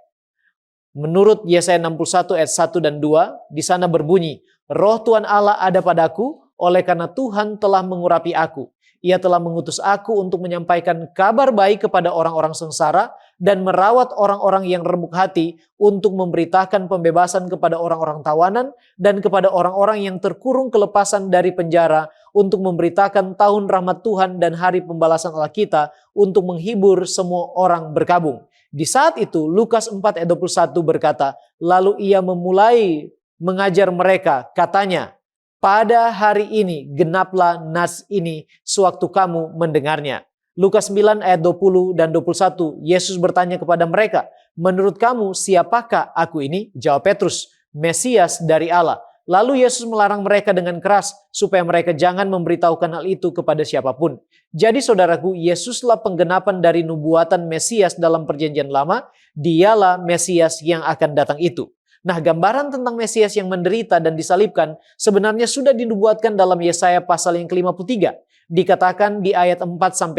menurut Yesaya 61 ayat 1 dan 2, di sana berbunyi, Roh Tuhan Allah ada padaku, oleh karena Tuhan telah mengurapi aku. Ia telah mengutus aku untuk menyampaikan kabar baik kepada orang-orang sengsara dan merawat orang-orang yang remuk hati, untuk memberitakan pembebasan kepada orang-orang tawanan dan kepada orang-orang yang terkurung kelepasan dari penjara, untuk memberitakan tahun rahmat Tuhan dan hari pembalasan Allah kita, untuk menghibur semua orang berkabung. Di saat itu Lukas 4 ayat 21 berkata, lalu ia memulai mengajar mereka, katanya, pada hari ini genaplah nas ini sewaktu kamu mendengarnya. Lukas 9 ayat 20 dan 21, Yesus bertanya kepada mereka, menurut kamu siapakah aku ini? Jawab Petrus, Mesias dari Allah. Lalu Yesus melarang mereka dengan keras supaya mereka jangan memberitahukan hal itu kepada siapapun. Jadi saudaraku, Yesuslah penggenapan dari nubuatan Mesias dalam perjanjian lama, dialah Mesias yang akan datang itu. Nah, gambaran tentang Mesias yang menderita dan disalibkan sebenarnya sudah dinubuatkan dalam Yesaya pasal yang ke-53. Dikatakan di ayat 4-5,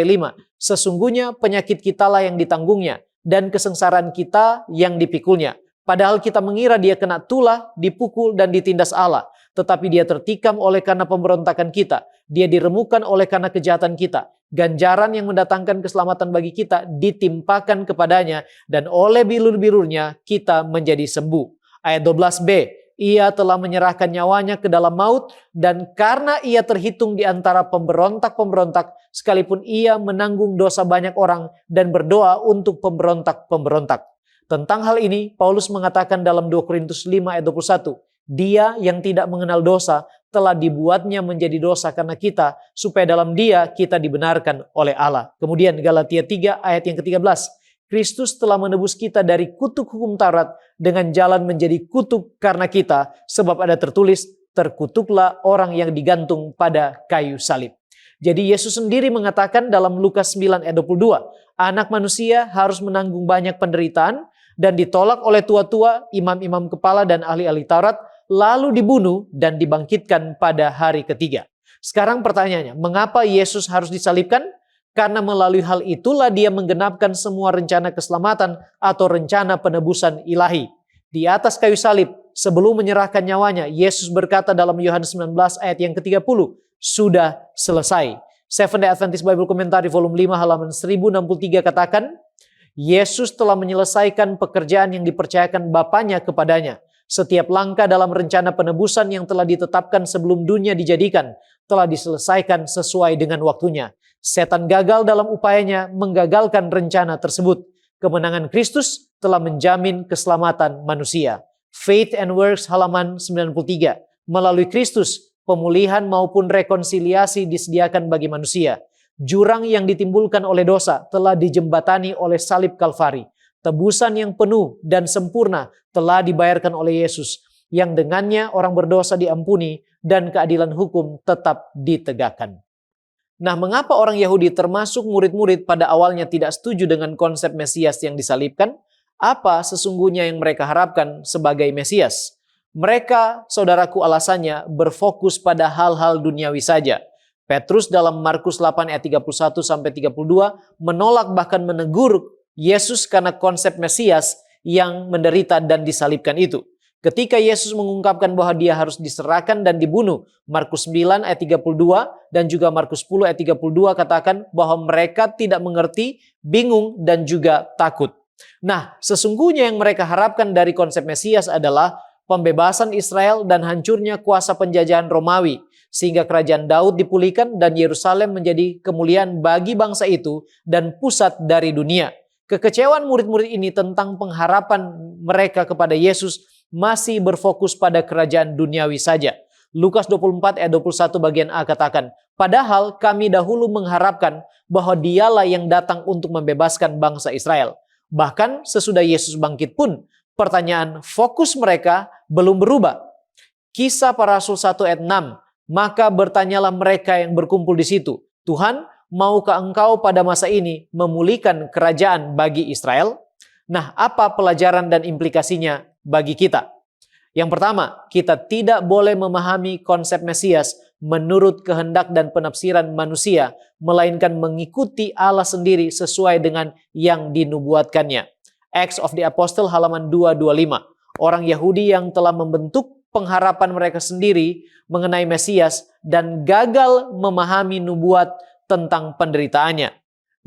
sesungguhnya penyakit kitalah yang ditanggungnya dan kesengsaraan kita yang dipikulnya. Padahal kita mengira dia kena tulah, dipukul dan ditindas Allah. Tetapi dia tertikam oleh karena pemberontakan kita. Dia diremukan oleh karena kejahatan kita. Ganjaran yang mendatangkan keselamatan bagi kita ditimpakan kepadanya, dan oleh bilur-bilurnya kita menjadi sembuh. Ayat 12b, ia telah menyerahkan nyawanya ke dalam maut, dan karena ia terhitung di antara pemberontak-pemberontak, sekalipun ia menanggung dosa banyak orang dan berdoa untuk pemberontak-pemberontak. Tentang hal ini, Paulus mengatakan dalam 2 Korintus 5 ayat 21, dia yang tidak mengenal dosa telah dibuatnya menjadi dosa karena kita, supaya dalam dia kita dibenarkan oleh Allah. Kemudian Galatia 3 ayat yang ke-13, Kristus telah menebus kita dari kutuk hukum Taurat dengan jalan menjadi kutuk karena kita, sebab ada tertulis, terkutuklah orang yang digantung pada kayu salib. Jadi Yesus sendiri mengatakan dalam Lukas 9 ayat 22, anak manusia harus menanggung banyak penderitaan dan ditolak oleh tua-tua, imam-imam kepala dan ahli-ahli Taurat, lalu dibunuh dan dibangkitkan pada hari ketiga. Sekarang pertanyaannya, mengapa Yesus harus disalibkan? Karena melalui hal itulah dia menggenapkan semua rencana keselamatan atau rencana penebusan ilahi. Di atas kayu salib, sebelum menyerahkan nyawanya, Yesus berkata dalam Yohanes 19 ayat yang ke-30, sudah selesai. Seventh-day Adventist Bible Commentary volume 5 halaman 1063 katakan, Yesus telah menyelesaikan pekerjaan yang dipercayakan Bapanya kepadanya. Setiap langkah dalam rencana penebusan yang telah ditetapkan sebelum dunia dijadikan telah diselesaikan sesuai dengan waktunya. Setan gagal dalam upayanya menggagalkan rencana tersebut. Kemenangan Kristus telah menjamin keselamatan manusia. Faith and Works halaman 93. Melalui Kristus, pemulihan maupun rekonsiliasi disediakan bagi manusia. Jurang yang ditimbulkan oleh dosa telah dijembatani oleh salib Kalvari. Tebusan yang penuh dan sempurna telah dibayarkan oleh Yesus, yang dengannya orang berdosa diampuni dan keadilan hukum tetap ditegakkan. Nah, mengapa orang Yahudi termasuk murid-murid pada awalnya tidak setuju dengan konsep Mesias yang disalibkan? Apa sesungguhnya yang mereka harapkan sebagai Mesias? Mereka, saudaraku, alasannya berfokus pada hal-hal duniawi saja. Petrus dalam Markus 8 ayat 31-32 menolak bahkan menegur Yesus karena konsep Mesias yang menderita dan disalibkan itu. Ketika Yesus mengungkapkan bahwa dia harus diserahkan dan dibunuh, Markus 9 ayat 32 dan juga Markus 10 ayat 32 katakan bahwa mereka tidak mengerti, bingung dan juga takut. Nah, sesungguhnya yang mereka harapkan dari konsep Mesias adalah pembebasan Israel dan hancurnya kuasa penjajahan Romawi, sehingga kerajaan Daud dipulihkan dan Yerusalem menjadi kemuliaan bagi bangsa itu dan pusat dari dunia. Kekecewaan murid-murid ini tentang pengharapan mereka kepada Yesus masih berfokus pada kerajaan duniawi saja. Lukas 24 ayat 21 bagian A katakan, padahal kami dahulu mengharapkan bahwa dialah yang datang untuk membebaskan bangsa Israel. Bahkan sesudah Yesus bangkit pun, pertanyaan fokus mereka belum berubah. Kisah para Rasul 1 ayat 6, maka bertanyalah mereka yang berkumpul di situ, Tuhan, maukah engkau pada masa ini memulihkan kerajaan bagi Israel? Nah, apa pelajaran dan implikasinya bagi kita? Yang pertama, kita tidak boleh memahami konsep Mesias menurut kehendak dan penafsiran manusia, melainkan mengikuti Allah sendiri sesuai dengan yang dinubuatkannya. Acts of the Apostle halaman 225. Orang Yahudi yang telah membentuk pengharapan mereka sendiri mengenai Mesias dan gagal memahami nubuat tentang penderitaannya.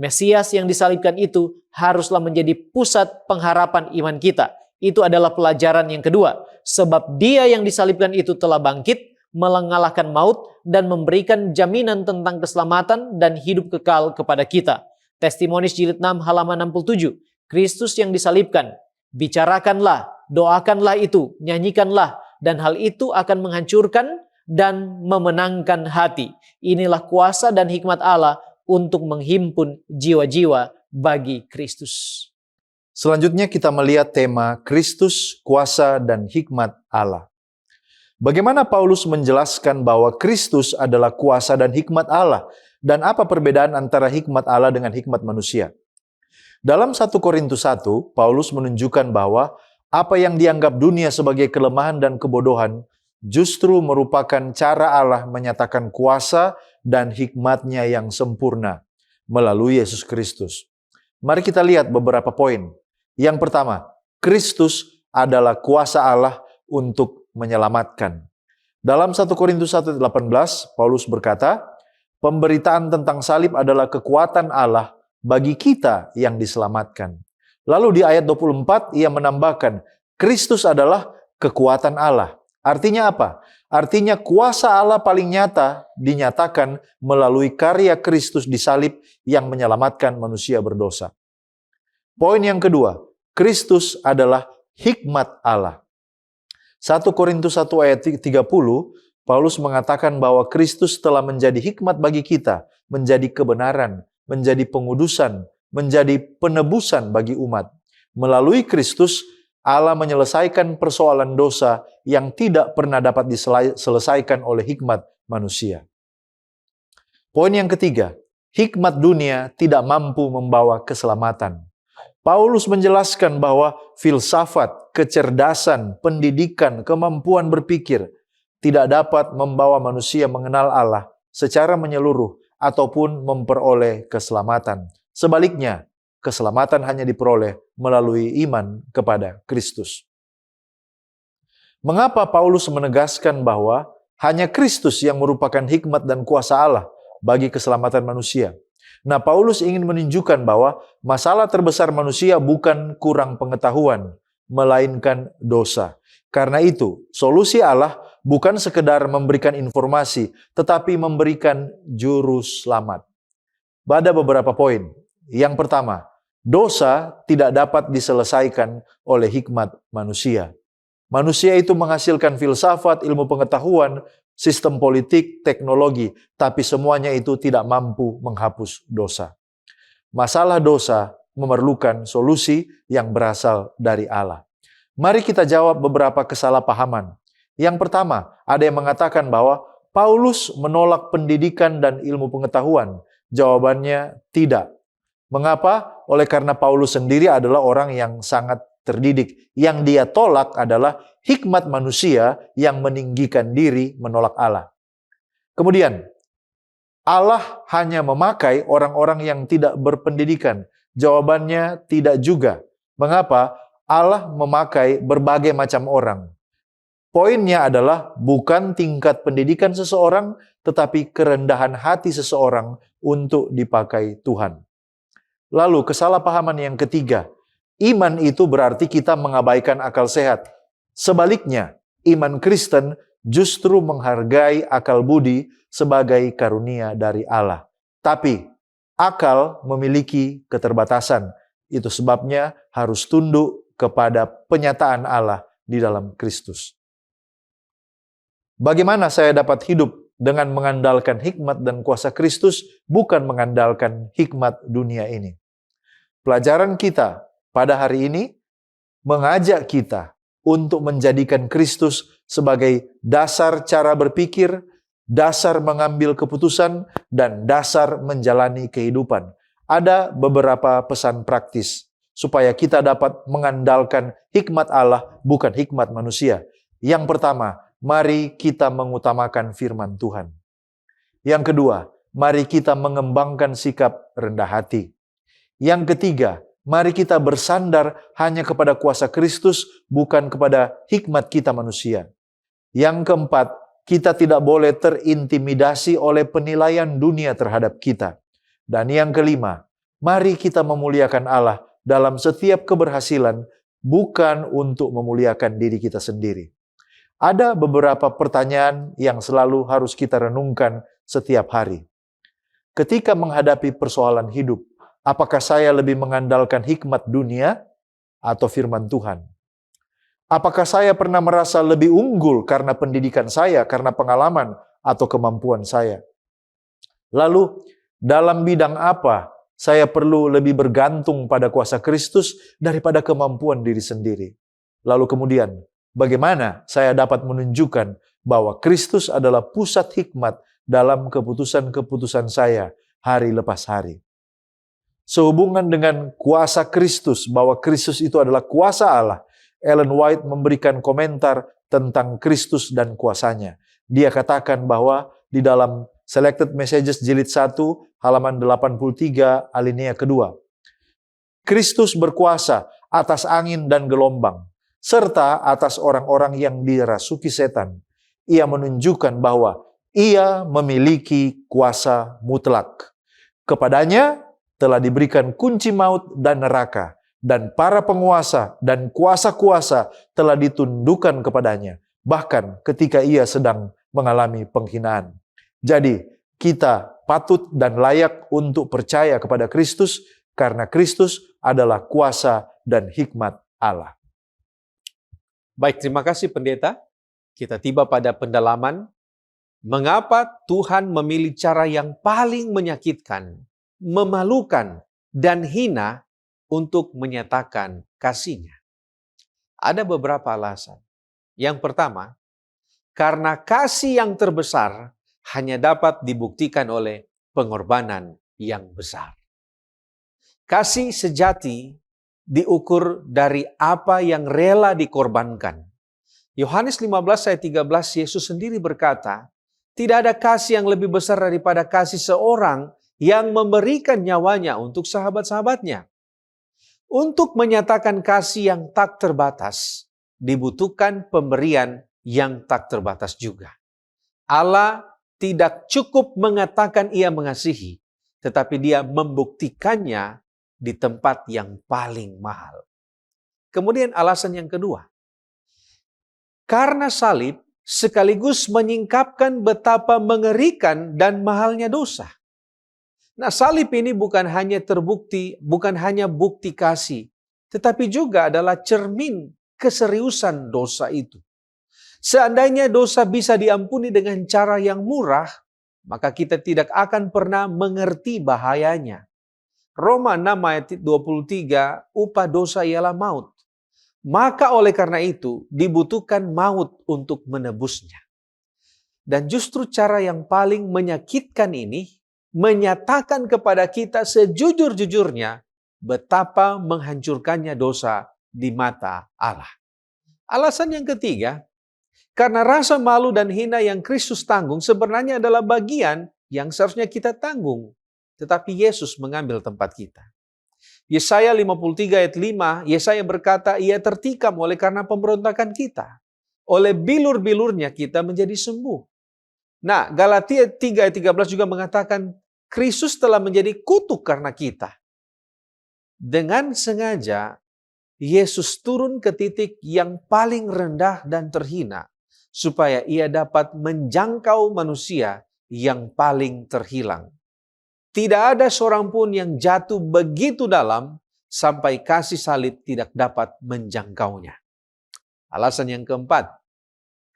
Mesias yang disalibkan itu haruslah menjadi pusat pengharapan iman kita. Itu adalah pelajaran yang kedua. Sebab dia yang disalibkan itu telah bangkit, mengalahkan maut, dan memberikan jaminan tentang keselamatan dan hidup kekal kepada kita. Testimonis jilid 6 halaman 67. Kristus yang disalibkan. Bicarakanlah, doakanlah itu, nyanyikanlah, dan hal itu akan menghancurkan dan memenangkan hati. Inilah kuasa dan hikmat Allah untuk menghimpun jiwa-jiwa bagi Kristus. Selanjutnya kita melihat tema Kristus, kuasa dan hikmat Allah. Bagaimana Paulus menjelaskan bahwa Kristus adalah kuasa dan hikmat Allah, dan apa perbedaan antara hikmat Allah dengan hikmat manusia? Dalam 1 Korintus 1, Paulus menunjukkan bahwa apa yang dianggap dunia sebagai kelemahan dan kebodohan justru merupakan cara Allah menyatakan kuasa dan hikmatnya yang sempurna melalui Yesus Kristus. Mari kita lihat beberapa poin. Yang pertama, Kristus adalah kuasa Allah untuk menyelamatkan. Dalam 1 Korintus 1:18, Paulus berkata, pemberitaan tentang salib adalah kekuatan Allah bagi kita yang diselamatkan. Lalu di ayat 24, ia menambahkan, Kristus adalah kekuatan Allah. Artinya apa? Artinya kuasa Allah paling nyata dinyatakan melalui karya Kristus di salib yang menyelamatkan manusia berdosa. Poin yang kedua, Kristus adalah hikmat Allah. 1 Korintus 1 ayat 30, Paulus mengatakan bahwa Kristus telah menjadi hikmat bagi kita, menjadi kebenaran, menjadi pengudusan, menjadi penebusan bagi umat. Melalui Kristus, Allah menyelesaikan persoalan dosa yang tidak pernah dapat diselesaikan oleh hikmat manusia. Poin yang ketiga, hikmat dunia tidak mampu membawa keselamatan. Paulus menjelaskan bahwa filsafat, kecerdasan, pendidikan, kemampuan berpikir tidak dapat membawa manusia mengenal Allah secara menyeluruh ataupun memperoleh keselamatan. Sebaliknya, keselamatan hanya diperoleh melalui iman kepada Kristus. Mengapa Paulus menegaskan bahwa hanya Kristus yang merupakan hikmat dan kuasa Allah bagi keselamatan manusia? Nah, Paulus ingin menunjukkan bahwa masalah terbesar manusia bukan kurang pengetahuan, melainkan dosa. Karena itu, solusi Allah bukan sekedar memberikan informasi, tetapi memberikan juru selamat. Ada beberapa poin. Yang pertama, dosa tidak dapat diselesaikan oleh hikmat manusia. Manusia itu menghasilkan filsafat, ilmu pengetahuan, sistem politik, teknologi, tapi semuanya itu tidak mampu menghapus dosa. Masalah dosa memerlukan solusi yang berasal dari Allah. Mari kita jawab beberapa kesalahpahaman. Yang pertama, ada yang mengatakan bahwa Paulus menolak pendidikan dan ilmu pengetahuan. Jawabannya tidak. Mengapa? Oleh karena Paulus sendiri adalah orang yang sangat terdidik. Yang dia tolak adalah hikmat manusia yang meninggikan diri menolak Allah. Kemudian, Allah hanya memakai orang-orang yang tidak berpendidikan. Jawabannya tidak juga. Mengapa? Allah memakai berbagai macam orang. Poinnya adalah bukan tingkat pendidikan seseorang, tetapi kerendahan hati seseorang untuk dipakai Tuhan. Lalu kesalahpahaman yang ketiga, iman itu berarti kita mengabaikan akal sehat. Sebaliknya, iman Kristen justru menghargai akal budi sebagai karunia dari Allah. Tapi, akal memiliki keterbatasan. Itu sebabnya harus tunduk kepada penyataan Allah di dalam Kristus. Bagaimana saya dapat hidup dengan mengandalkan hikmat dan kuasa Kristus, bukan mengandalkan hikmat dunia ini? Pelajaran kita pada hari ini mengajak kita untuk menjadikan Kristus sebagai dasar cara berpikir, dasar mengambil keputusan, dan dasar menjalani kehidupan. Ada beberapa pesan praktis supaya kita dapat mengandalkan hikmat Allah, bukan hikmat manusia. Yang pertama, mari kita mengutamakan firman Tuhan. Yang kedua, mari kita mengembangkan sikap rendah hati. Yang ketiga, mari kita bersandar hanya kepada kuasa Kristus, bukan kepada hikmat kita manusia. Yang keempat, kita tidak boleh terintimidasi oleh penilaian dunia terhadap kita. Dan yang kelima, mari kita memuliakan Allah dalam setiap keberhasilan, bukan untuk memuliakan diri kita sendiri. Ada beberapa pertanyaan yang selalu harus kita renungkan setiap hari. Ketika menghadapi persoalan hidup, apakah saya lebih mengandalkan hikmat dunia atau firman Tuhan? Apakah saya pernah merasa lebih unggul karena pendidikan saya, karena pengalaman atau kemampuan saya? Lalu, dalam bidang apa saya perlu lebih bergantung pada kuasa Kristus daripada kemampuan diri sendiri? Lalu kemudian, bagaimana saya dapat menunjukkan bahwa Kristus adalah pusat hikmat dalam keputusan-keputusan saya hari lepas hari? Sehubungan dengan kuasa Kristus, bahwa Kristus itu adalah kuasa Allah, Ellen White memberikan komentar tentang Kristus dan kuasanya. Dia katakan bahwa di dalam Selected Messages Jilid 1, halaman 83, alinea kedua, Kristus berkuasa atas angin dan gelombang, serta atas orang-orang yang dirasuki setan. Ia menunjukkan bahwa ia memiliki kuasa mutlak. Kepadanya telah diberikan kunci maut dan neraka, dan para penguasa dan kuasa-kuasa telah ditundukkan kepadanya, bahkan ketika ia sedang mengalami penghinaan. Jadi, kita patut dan layak untuk percaya kepada Kristus, karena Kristus adalah kuasa dan hikmat Allah. Baik, terima kasih pendeta. Kita tiba pada pendalaman, mengapa Tuhan memilih cara yang paling menyakitkan, memalukan, dan hina untuk menyatakan kasih-Nya. Ada beberapa alasan. Yang pertama, karena kasih yang terbesar hanya dapat dibuktikan oleh pengorbanan yang besar. Kasih sejati diukur dari apa yang rela dikorbankan. Yohanes 15 ayat 13, Yesus sendiri berkata, tidak ada kasih yang lebih besar daripada kasih seorang yang memberikan nyawanya untuk sahabat-sahabatnya. Untuk menyatakan kasih yang tak terbatas, dibutuhkan pemberian yang tak terbatas juga. Allah tidak cukup mengatakan ia mengasihi, tetapi dia membuktikannya di tempat yang paling mahal. Kemudian alasan yang kedua, karena salib sekaligus menyingkapkan betapa mengerikan dan mahalnya dosa. Nah, salib ini bukan hanya bukti kasih, tetapi juga adalah cermin keseriusan dosa itu. Seandainya dosa bisa diampuni dengan cara yang murah, maka kita tidak akan pernah mengerti bahayanya. Roma 6 ayat 23, upah dosa ialah maut. Maka oleh karena itu dibutuhkan maut untuk menebusnya. Dan justru cara yang paling menyakitkan ini menyatakan kepada kita sejujur-jujurnya betapa menghancurkannya dosa di mata Allah. Alasan yang ketiga, karena rasa malu dan hina yang Kristus tanggung sebenarnya adalah bagian yang seharusnya kita tanggung. Tetapi Yesus mengambil tempat kita. Yesaya 53 ayat 5, Yesaya berkata, ia tertikam oleh karena pemberontakan kita. Oleh bilur-bilurnya kita menjadi sembuh. Nah, Galatia 3 ayat 13 juga mengatakan, Kristus telah menjadi kutuk karena kita. Dengan sengaja, Yesus turun ke titik yang paling rendah dan terhina, supaya ia dapat menjangkau manusia yang paling terhilang. Tidak ada seorang pun yang jatuh begitu dalam sampai kasih salib tidak dapat menjangkaunya. Alasan yang keempat,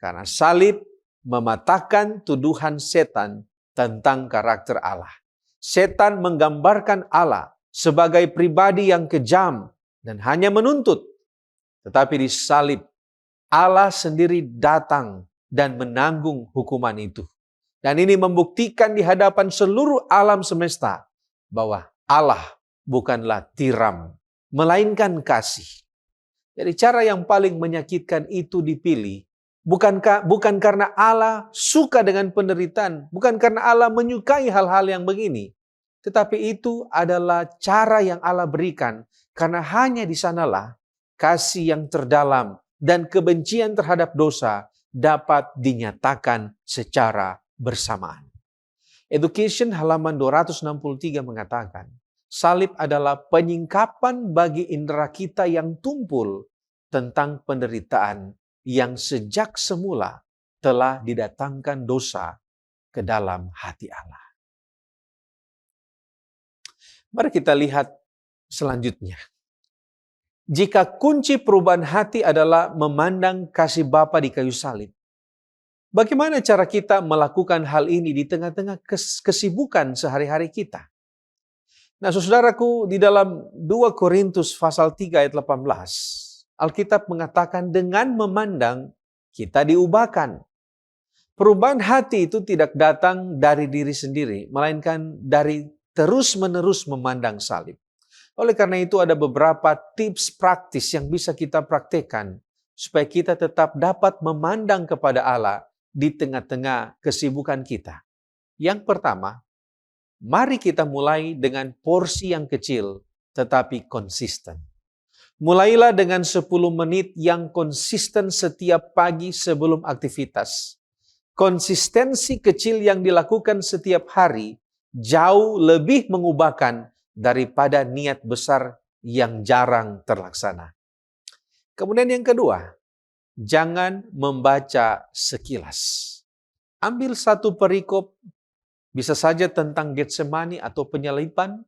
karena salib mematahkan tuduhan setan tentang karakter Allah. Setan menggambarkan Allah sebagai pribadi yang kejam dan hanya menuntut. Tetapi di salib, Allah sendiri datang dan menanggung hukuman itu. Dan ini membuktikan di hadapan seluruh alam semesta bahwa Allah bukanlah tiram, melainkan kasih. Jadi cara yang paling menyakitkan itu dipilih bukan karena Allah suka dengan penderitaan, bukan karena Allah menyukai hal-hal yang begini, tetapi itu adalah cara yang Allah berikan karena hanya di sanalah kasih yang terdalam dan kebencian terhadap dosa dapat dinyatakan secara bersamaan. Education halaman 263 mengatakan, salib adalah penyingkapan bagi indera kita yang tumpul tentang penderitaan yang sejak semula telah didatangkan dosa ke dalam hati Allah. Mari kita lihat selanjutnya. Jika kunci perubahan hati adalah memandang kasih Bapa di kayu salib, bagaimana cara kita melakukan hal ini di tengah-tengah kesibukan sehari-hari kita? Nah, saudaraku, di dalam 2 Korintus pasal 3 ayat 18, Alkitab mengatakan dengan memandang kita diubahkan. Perubahan hati itu tidak datang dari diri sendiri, melainkan dari terus-menerus memandang salib. Oleh karena itu ada beberapa tips praktis yang bisa kita praktekkan supaya kita tetap dapat memandang kepada Allah di tengah-tengah kesibukan kita. Yang pertama, mari kita mulai dengan porsi yang kecil tetapi konsisten. Mulailah dengan 10 menit yang konsisten setiap pagi sebelum aktivitas. Konsistensi kecil yang dilakukan setiap hari jauh lebih mengubahkan daripada niat besar yang jarang terlaksana. Kemudian yang kedua, jangan membaca sekilas. Ambil satu perikop, bisa saja tentang Getsemani atau penyaliban,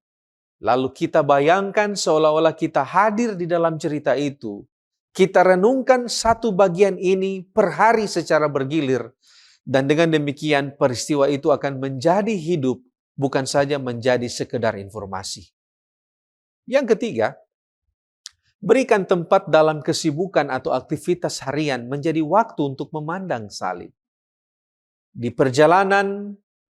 lalu kita bayangkan seolah-olah kita hadir di dalam cerita itu. Kita renungkan satu bagian ini per hari secara bergilir, dan dengan demikian peristiwa itu akan menjadi hidup, bukan saja menjadi sekedar informasi. Yang ketiga, berikan tempat dalam kesibukan atau aktivitas harian menjadi waktu untuk memandang salib. Di perjalanan,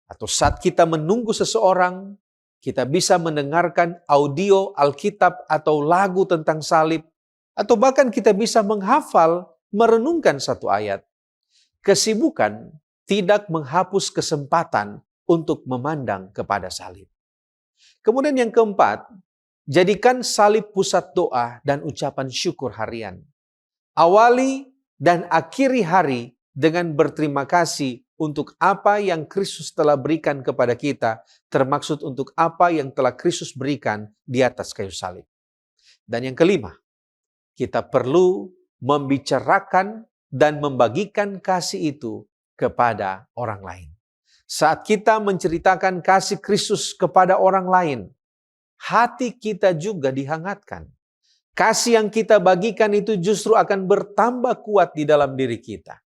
atau saat kita menunggu seseorang, kita bisa mendengarkan audio Alkitab atau lagu tentang salib, atau bahkan kita bisa menghafal, merenungkan satu ayat. Kesibukan tidak menghapus kesempatan untuk memandang kepada salib. Kemudian yang keempat, jadikan salib pusat doa dan ucapan syukur harian. Awali dan akhiri hari dengan berterima kasih untuk apa yang Kristus telah berikan kepada kita, termaksud untuk apa yang telah Kristus berikan di atas kayu salib. Dan yang kelima, kita perlu membicarakan dan membagikan kasih itu kepada orang lain. Saat kita menceritakan kasih Kristus kepada orang lain, hati kita juga dihangatkan. Kasih yang kita bagikan itu justru akan bertambah kuat di dalam diri kita.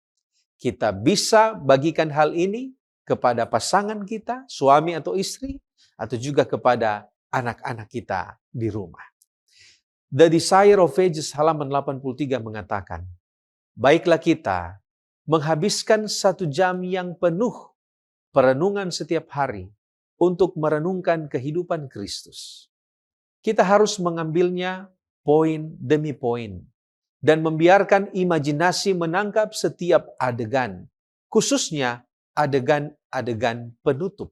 Kita bisa bagikan hal ini kepada pasangan kita, suami atau istri, atau juga kepada anak-anak kita di rumah. The Desire of Ages halaman 83 mengatakan, baiklah kita menghabiskan 1 jam yang penuh perenungan setiap hari untuk merenungkan kehidupan Kristus. Kita harus mengambilnya poin demi poin dan membiarkan imajinasi menangkap setiap adegan, khususnya adegan-adegan penutup.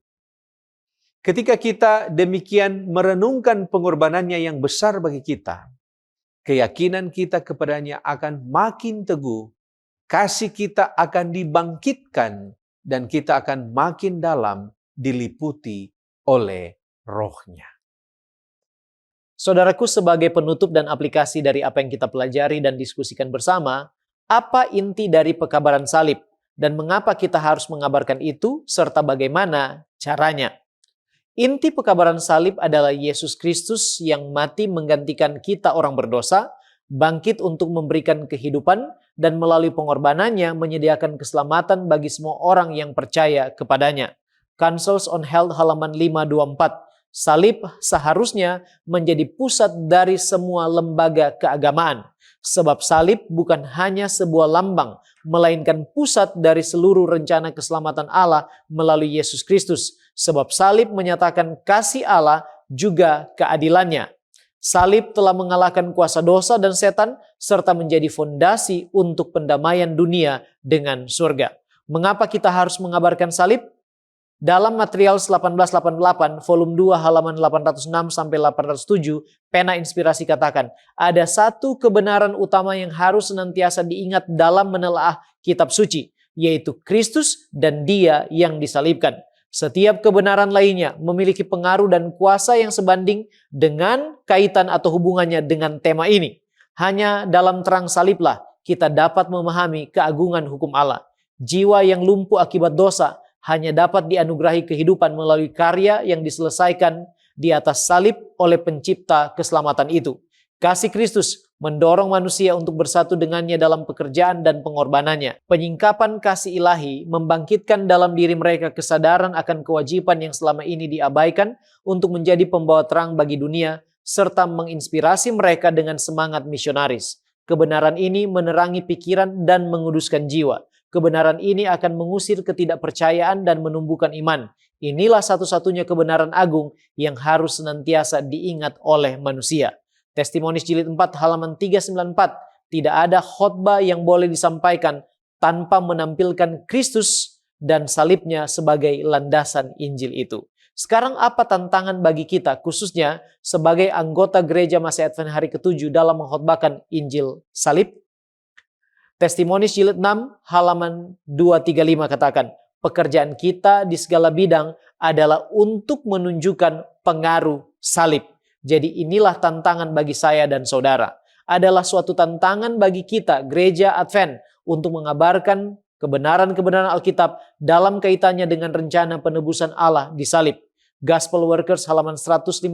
Ketika kita demikian merenungkan pengorbanannya yang besar bagi kita, keyakinan kita kepadanya akan makin teguh, kasih kita akan dibangkitkan, dan kita akan makin dalam diliputi oleh Roh-Nya. Saudaraku, sebagai penutup dan aplikasi dari apa yang kita pelajari dan diskusikan bersama, apa inti dari pekabaran salib dan mengapa kita harus mengabarkan itu serta bagaimana caranya? Inti pekabaran salib adalah Yesus Kristus yang mati menggantikan kita orang berdosa, bangkit untuk memberikan kehidupan, dan melalui pengorbanannya menyediakan keselamatan bagi semua orang yang percaya kepadanya. Councils on Health halaman 524. Salib seharusnya menjadi pusat dari semua lembaga keagamaan. Sebab salib bukan hanya sebuah lambang, melainkan pusat dari seluruh rencana keselamatan Allah melalui Yesus Kristus. Sebab salib menyatakan kasih Allah juga keadilannya. Salib telah mengalahkan kuasa dosa dan setan, serta menjadi fondasi untuk pendamaian dunia dengan surga. Mengapa kita harus mengabarkan salib? Dalam Materials 1888, volume 2 halaman 806-807, pena inspirasi katakan, ada satu kebenaran utama yang harus senantiasa diingat dalam menelaah kitab suci, yaitu Kristus dan Dia yang disalibkan. Setiap kebenaran lainnya memiliki pengaruh dan kuasa yang sebanding dengan kaitan atau hubungannya dengan tema ini. Hanya dalam terang saliblah kita dapat memahami keagungan hukum Allah. Jiwa yang lumpuh akibat dosa hanya dapat dianugerahi kehidupan melalui karya yang diselesaikan di atas salib oleh pencipta keselamatan itu. Kasih Kristus mendorong manusia untuk bersatu dengannya dalam pekerjaan dan pengorbanannya. Penyingkapan kasih ilahi membangkitkan dalam diri mereka kesadaran akan kewajiban yang selama ini diabaikan untuk menjadi pembawa terang bagi dunia, serta menginspirasi mereka dengan semangat misionaris. Kebenaran ini menerangi pikiran dan menguduskan jiwa. Kebenaran ini akan mengusir ketidakpercayaan dan menumbuhkan iman. Inilah satu-satunya kebenaran agung yang harus senantiasa diingat oleh manusia. Testimoni Jilid 4 halaman 394. Tidak ada khotbah yang boleh disampaikan tanpa menampilkan Kristus dan salibnya sebagai landasan Injil itu. Sekarang apa tantangan bagi kita khususnya sebagai anggota gereja Masih Advent hari ke-7 dalam mengkhotbahkan Injil salib? Testimoni Jilid 6 halaman 235 katakan, pekerjaan kita di segala bidang adalah untuk menunjukkan pengaruh salib. Jadi inilah tantangan bagi saya dan saudara. Adalah suatu tantangan bagi kita, gereja Advent, untuk mengabarkan kebenaran-kebenaran Alkitab dalam kaitannya dengan rencana penebusan Allah di salib. Gospel Workers halaman 156.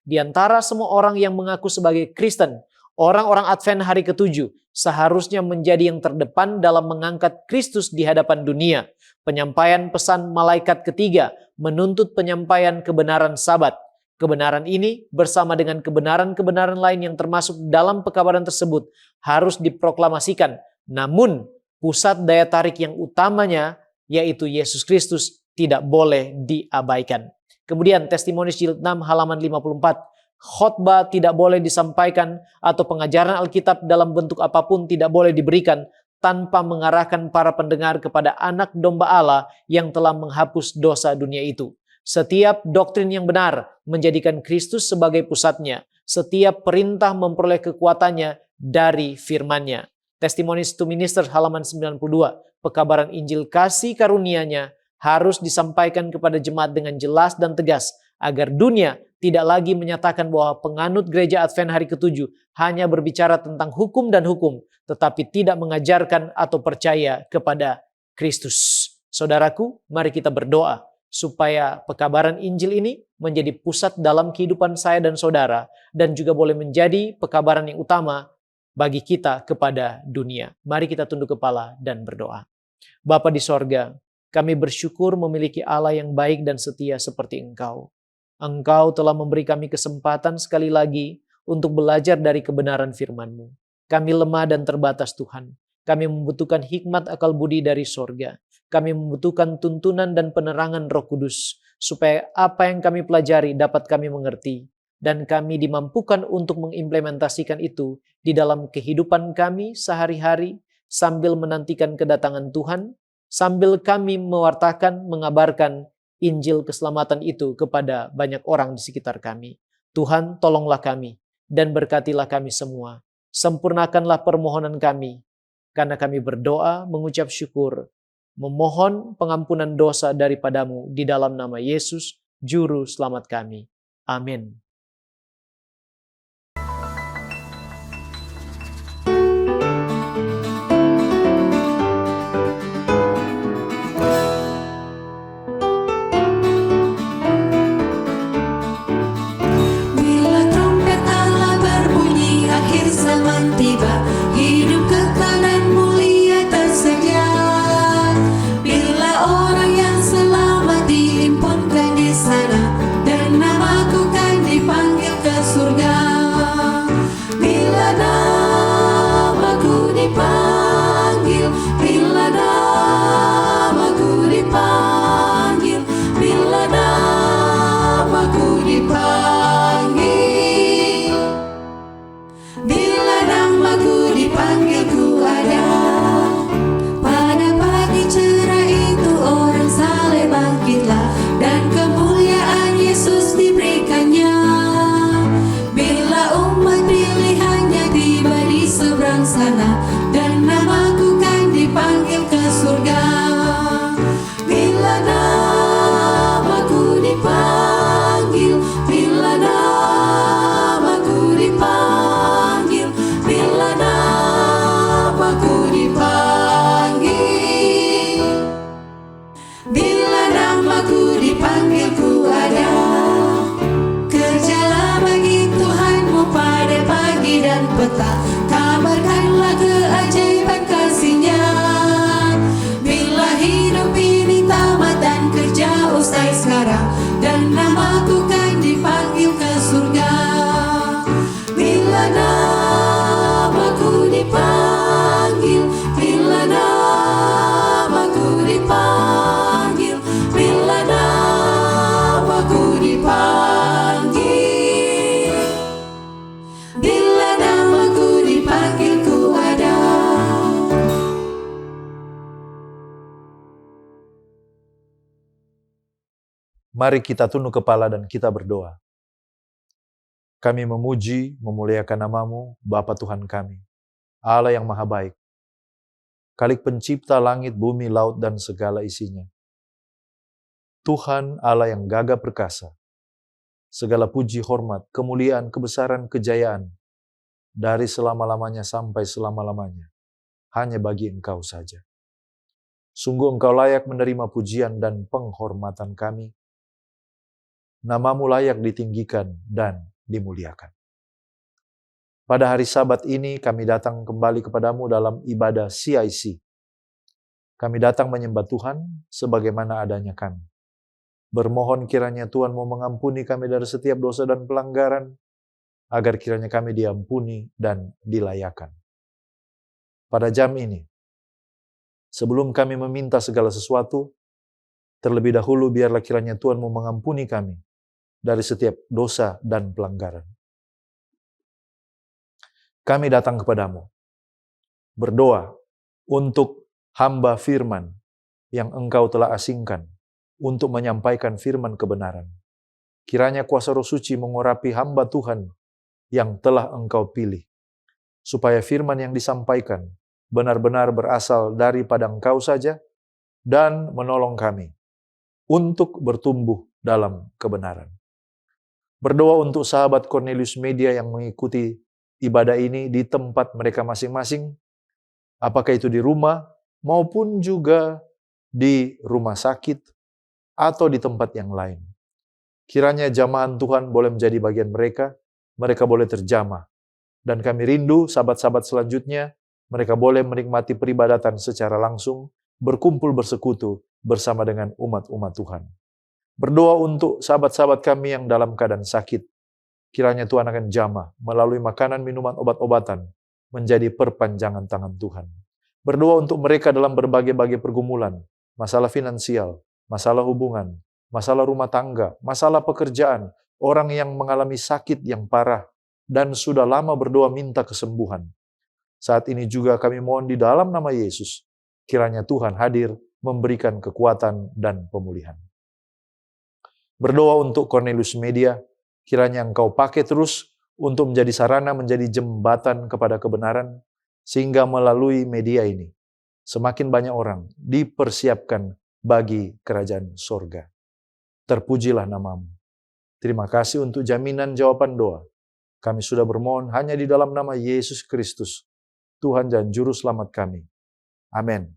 Di antara semua orang yang mengaku sebagai Kristen, orang-orang Advent hari ke-7 seharusnya menjadi yang terdepan dalam mengangkat Kristus di hadapan dunia. Penyampaian pesan malaikat ketiga menuntut penyampaian kebenaran Sabat. Kebenaran ini bersama dengan kebenaran-kebenaran lain yang termasuk dalam pekabaran tersebut harus diproklamasikan. Namun pusat daya tarik yang utamanya yaitu Yesus Kristus tidak boleh diabaikan. Kemudian Testimonies Jilid 6 halaman 54. Khotbah tidak boleh disampaikan atau pengajaran Alkitab dalam bentuk apapun tidak boleh diberikan tanpa mengarahkan para pendengar kepada anak domba Allah yang telah menghapus dosa dunia itu. Setiap doktrin yang benar menjadikan Kristus sebagai pusatnya. Setiap perintah memperoleh kekuatannya dari firman-Nya. Testimonies to Ministers halaman 92. Pekabaran Injil kasih karunia-Nya harus disampaikan kepada jemaat dengan jelas dan tegas agar dunia tidak lagi menyatakan bahwa penganut gereja Advent hari ke-7 hanya berbicara tentang hukum dan hukum, tetapi tidak mengajarkan atau percaya kepada Kristus. Saudaraku, mari kita berdoa supaya pekabaran Injil ini menjadi pusat dalam kehidupan saya dan saudara, dan juga boleh menjadi pekabaran yang utama bagi kita kepada dunia. Mari kita tunduk kepala dan berdoa. Bapa di sorga, kami bersyukur memiliki Allah yang baik dan setia seperti Engkau. Engkau telah memberi kami kesempatan sekali lagi untuk belajar dari kebenaran firman-Mu. Kami lemah dan terbatas Tuhan. Kami membutuhkan hikmat akal budi dari sorga. Kami membutuhkan tuntunan dan penerangan Roh Kudus, supaya apa yang kami pelajari dapat kami mengerti, dan kami dimampukan untuk mengimplementasikan itu di dalam kehidupan kami sehari-hari, sambil menantikan kedatangan Tuhan, sambil kami mewartakan, mengabarkan Injil keselamatan itu kepada banyak orang di sekitar kami. Tuhan, tolonglah kami dan berkatilah kami semua. Sempurnakanlah permohonan kami, karena kami berdoa, mengucap syukur, memohon pengampunan dosa daripada-Mu di dalam nama Yesus, Juru Selamat kami. Amin. Bila trompet Allah berbunyi, akhir zaman tiba, hidup kekal dan mulia tersedia. Bila orang yang selamat dihimpunkan di sana, dan namaku kan dipanggil ke surga. Bila namaku dipanggil, bila namaku dipanggil, bila namaku dipanggil, bila namaku dipanggil ku ada. Pada pagi cerah itu orang saleh bangkitlah, dan kemuliaan Yesus diberikannya. Bila umat pilihannya tiba di seberang sana, dan namaku kan dipanggil ke surga. Bila namaku dipanggil, bila namaku dipanggil, bila namaku dipanggil, bila namaku dipanggil ku ada. Kerjalah bagi Tuhanmu pada pagi dan petang, kabarkanlah keajaiban kasih-Nya. Bila hidup ini tamat dan kerja usai sekarang, dan namaku kan dipanggil ke surga. Bila namaku dipanggil, bila namaku dipanggil, bila namaku dipanggil, bila namaku dipanggil ku ada. Mari kita tunduk kepala dan kita berdoa. Kami memuji, memuliakan nama-Mu, Bapa Tuhan kami, Allah yang maha baik, Khalik pencipta langit, bumi, laut, dan segala isinya. Tuhan Allah yang gagah perkasa, segala puji, hormat, kemuliaan, kebesaran, kejayaan, dari selama-lamanya sampai selama-lamanya, hanya bagi Engkau saja. Sungguh Engkau layak menerima pujian dan penghormatan kami. Nama-Mu layak ditinggikan dan dimuliakan. Pada hari Sabat ini kami datang kembali kepadamu dalam ibadah CIC. Kami datang menyembah Tuhan sebagaimana adanya kami. Bermohon kiranya Tuhan mau mengampuni kami dari setiap dosa dan pelanggaran, agar kiranya kami diampuni dan dilayakan. Pada jam ini, sebelum kami meminta segala sesuatu, Terlebih dahulu biarlah kiranya Tuhan mau mengampuni kami dari setiap dosa dan pelanggaran. Kami datang kepadamu, berdoa untuk hamba firman yang Engkau telah asingkan untuk menyampaikan firman kebenaran. Kiranya kuasa Roh Suci mengurapi hamba Tuhan yang telah Engkau pilih, supaya firman yang disampaikan benar-benar berasal daripada Engkau saja dan menolong kami untuk bertumbuh dalam kebenaran. Berdoa untuk sahabat Cornelius Media yang mengikuti ibadah ini di tempat mereka masing-masing, apakah itu di rumah maupun juga di rumah sakit atau di tempat yang lain. Kiranya jamahan Tuhan boleh menjadi bagian mereka boleh terjamah. Dan kami rindu sahabat-sahabat selanjutnya, mereka boleh menikmati peribadatan secara langsung, berkumpul bersekutu bersama dengan umat-umat Tuhan. Berdoa untuk sahabat-sahabat kami yang dalam keadaan sakit. Kiranya Tuhan akan jamah melalui makanan, minuman, obat-obatan menjadi perpanjangan tangan Tuhan. Berdoa untuk mereka dalam berbagai-bagai pergumulan, masalah finansial, masalah hubungan, masalah rumah tangga, masalah pekerjaan, orang yang mengalami sakit yang parah, dan sudah lama berdoa minta kesembuhan. Saat ini juga kami mohon di dalam nama Yesus, kiranya Tuhan hadir memberikan kekuatan dan pemulihan. Berdoa untuk Cornelius Media, kiranya Engkau pakai terus untuk menjadi sarana, menjadi jembatan kepada kebenaran, sehingga melalui media ini, semakin banyak orang dipersiapkan bagi kerajaan sorga. Terpujilah namamu. Terima kasih untuk jaminan jawaban doa. Kami sudah bermohon hanya di dalam nama Yesus Kristus, Tuhan dan Juru Selamat kami. Amin.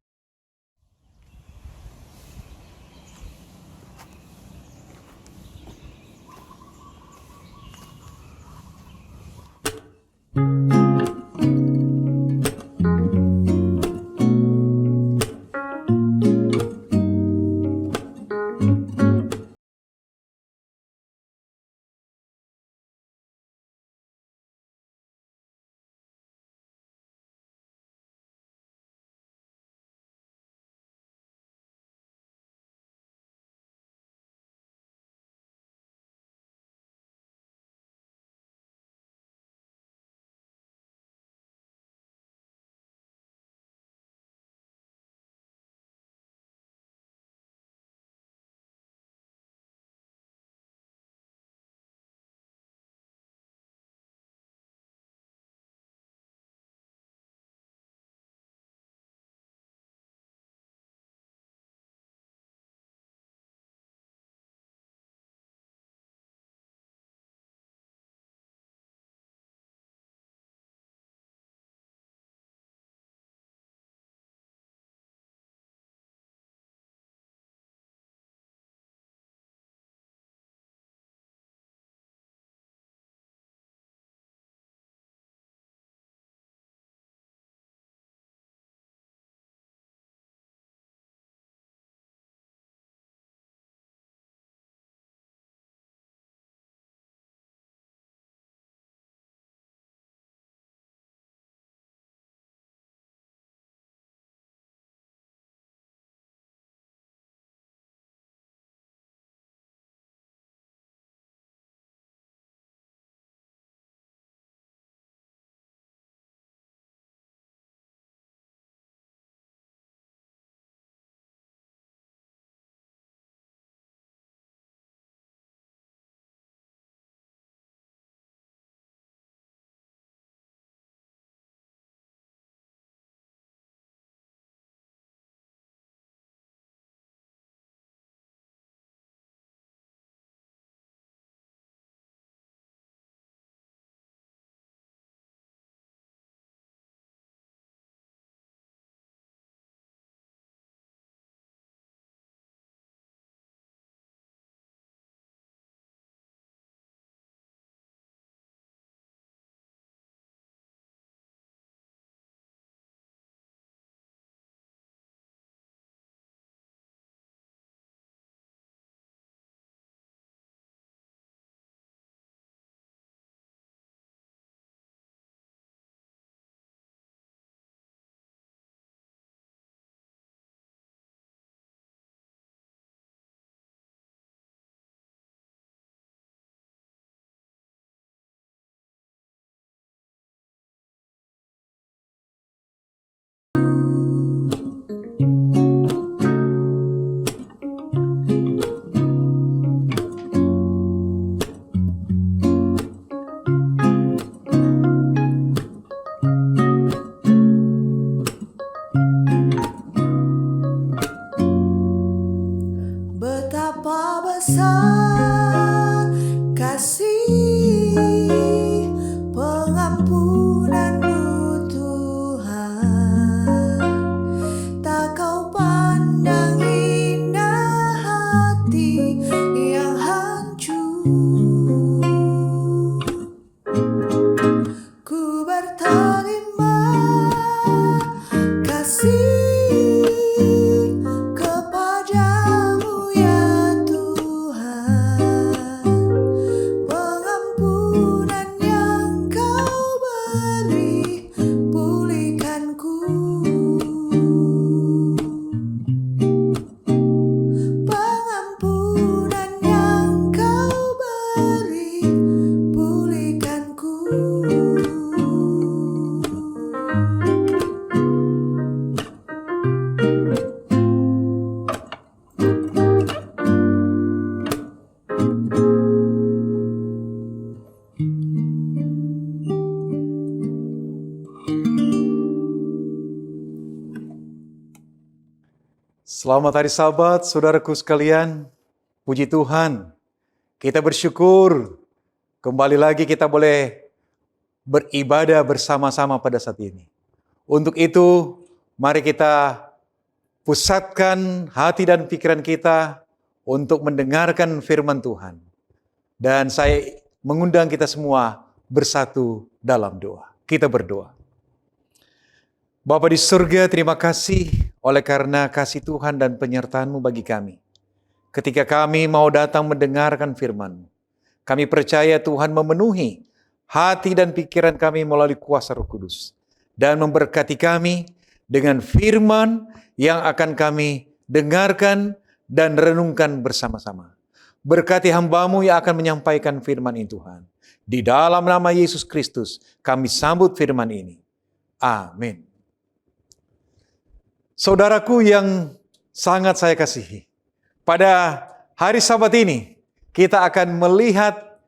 beri, pulihkan ku. Pengampunan yang kau beri, pulihkan ku. Selamat hari Sabat, saudaraku sekalian. Puji Tuhan, kita bersyukur kembali lagi kita boleh beribadah bersama-sama pada saat ini. Untuk itu, mari kita pusatkan hati dan pikiran kita untuk mendengarkan firman Tuhan. Dan saya mengundang kita semua bersatu dalam doa. Kita berdoa. Bapa di surga, terima kasih oleh karena kasih Tuhan dan penyertaan-Mu bagi kami. Ketika kami mau datang mendengarkan firman-Mu, kami percaya Tuhan memenuhi hati dan pikiran kami melalui kuasa Roh Kudus. Dan memberkati kami dengan firman yang akan kami dengarkan dan renungkan bersama-sama. Berkati hamba-Mu yang akan menyampaikan firman ini Tuhan. Di dalam nama Yesus Kristus kami sambut firman ini. Amin. Saudaraku yang sangat saya kasihi, pada hari Sabat ini kita akan melihat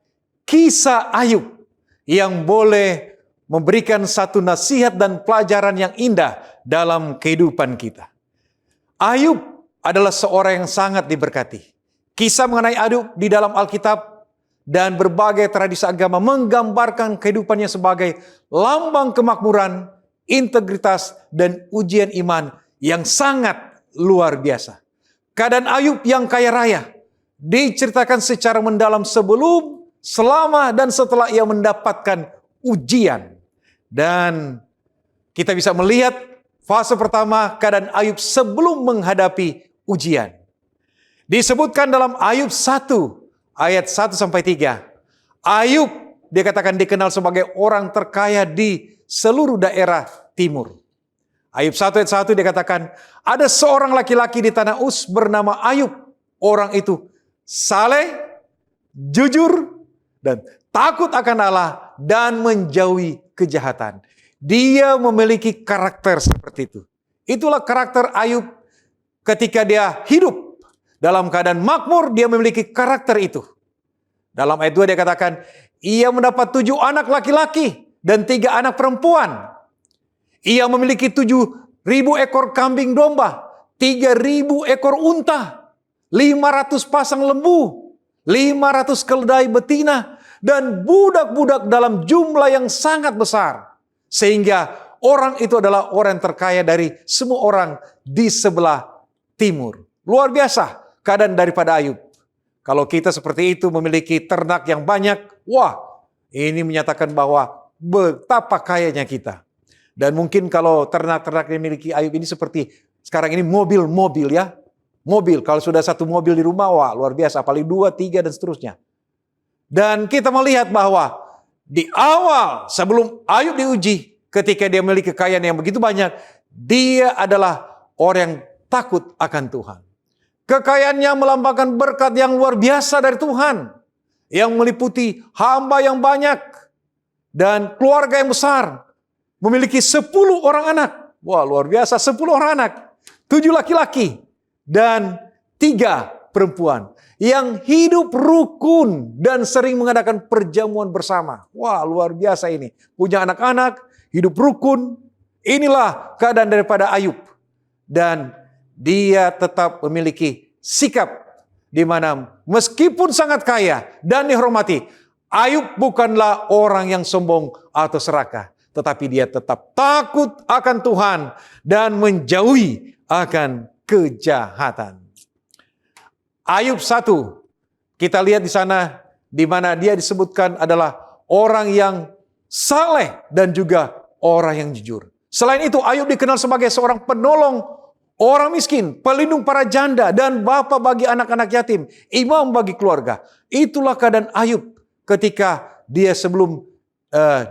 kisah Ayub yang boleh memberikan satu nasihat dan pelajaran yang indah dalam kehidupan kita. Ayub adalah seorang yang sangat diberkati. Kisah mengenai Ayub di dalam Alkitab dan berbagai tradisi agama menggambarkan kehidupannya sebagai lambang kemakmuran, integritas, dan ujian iman yang sangat luar biasa. Keadaan Ayub yang kaya raya diceritakan secara mendalam sebelum, selama, dan setelah ia mendapatkan ujian. Dan kita bisa melihat fase pertama keadaan Ayub sebelum menghadapi ujian. Disebutkan dalam Ayub 1 ayat 1-3. Ayub dikatakan dikenal sebagai orang terkaya di seluruh daerah timur. Ayub 1 ayat 1 dikatakan, ada seorang laki-laki di tanah Uz bernama Ayub. Orang itu saleh, jujur, dan takut akan Allah dan menjauhi kejahatan. Dia memiliki karakter seperti itu. Itulah karakter Ayub ketika dia hidup. Dalam keadaan makmur, dia memiliki karakter itu. Dalam ayat 2 dia katakan, ia mendapat 7 anak laki-laki dan 3 anak perempuan. Ia memiliki 7.000 ekor kambing domba, 3.000 ekor unta, 500 pasang lembu, 500 keledai betina, dan budak-budak dalam jumlah yang sangat besar. Sehingga orang itu adalah orang terkaya dari semua orang di sebelah timur. Luar biasa keadaan daripada Ayub. Kalau kita seperti itu memiliki ternak yang banyak, wah, ini menyatakan bahwa betapa kayanya kita. Dan mungkin kalau ternak-ternak yang memiliki Ayub ini seperti sekarang ini mobil-mobil ya. Mobil, kalau sudah 1 mobil di rumah, wah luar biasa. Paling 2, 3 dan seterusnya. Dan kita melihat bahwa di awal sebelum Ayub diuji, ketika dia memiliki kekayaan yang begitu banyak, dia adalah orang yang takut akan Tuhan. Kekayaannya melambangkan berkat yang luar biasa dari Tuhan. Yang meliputi hamba yang banyak. Dan keluarga yang besar. Memiliki 10 orang anak. Wah luar biasa, 10 orang anak. 7 laki-laki. Dan 3 perempuan. Yang hidup rukun dan sering mengadakan perjamuan bersama. Wah luar biasa ini. Punya anak-anak, hidup rukun. Inilah keadaan daripada Ayub. Dan dia tetap memiliki sikap di mana meskipun sangat kaya dan dihormati, Ayub bukanlah orang yang sombong atau serakah. Tetapi dia tetap takut akan Tuhan dan menjauhi akan kejahatan. Ayub 1, kita lihat di sana di mana dia disebutkan adalah orang yang saleh dan juga orang yang jujur. Selain itu Ayub dikenal sebagai seorang penolong orang miskin, pelindung para janda dan bapa bagi anak-anak yatim, imam bagi keluarga. Itulah keadaan Ayub ketika dia sebelum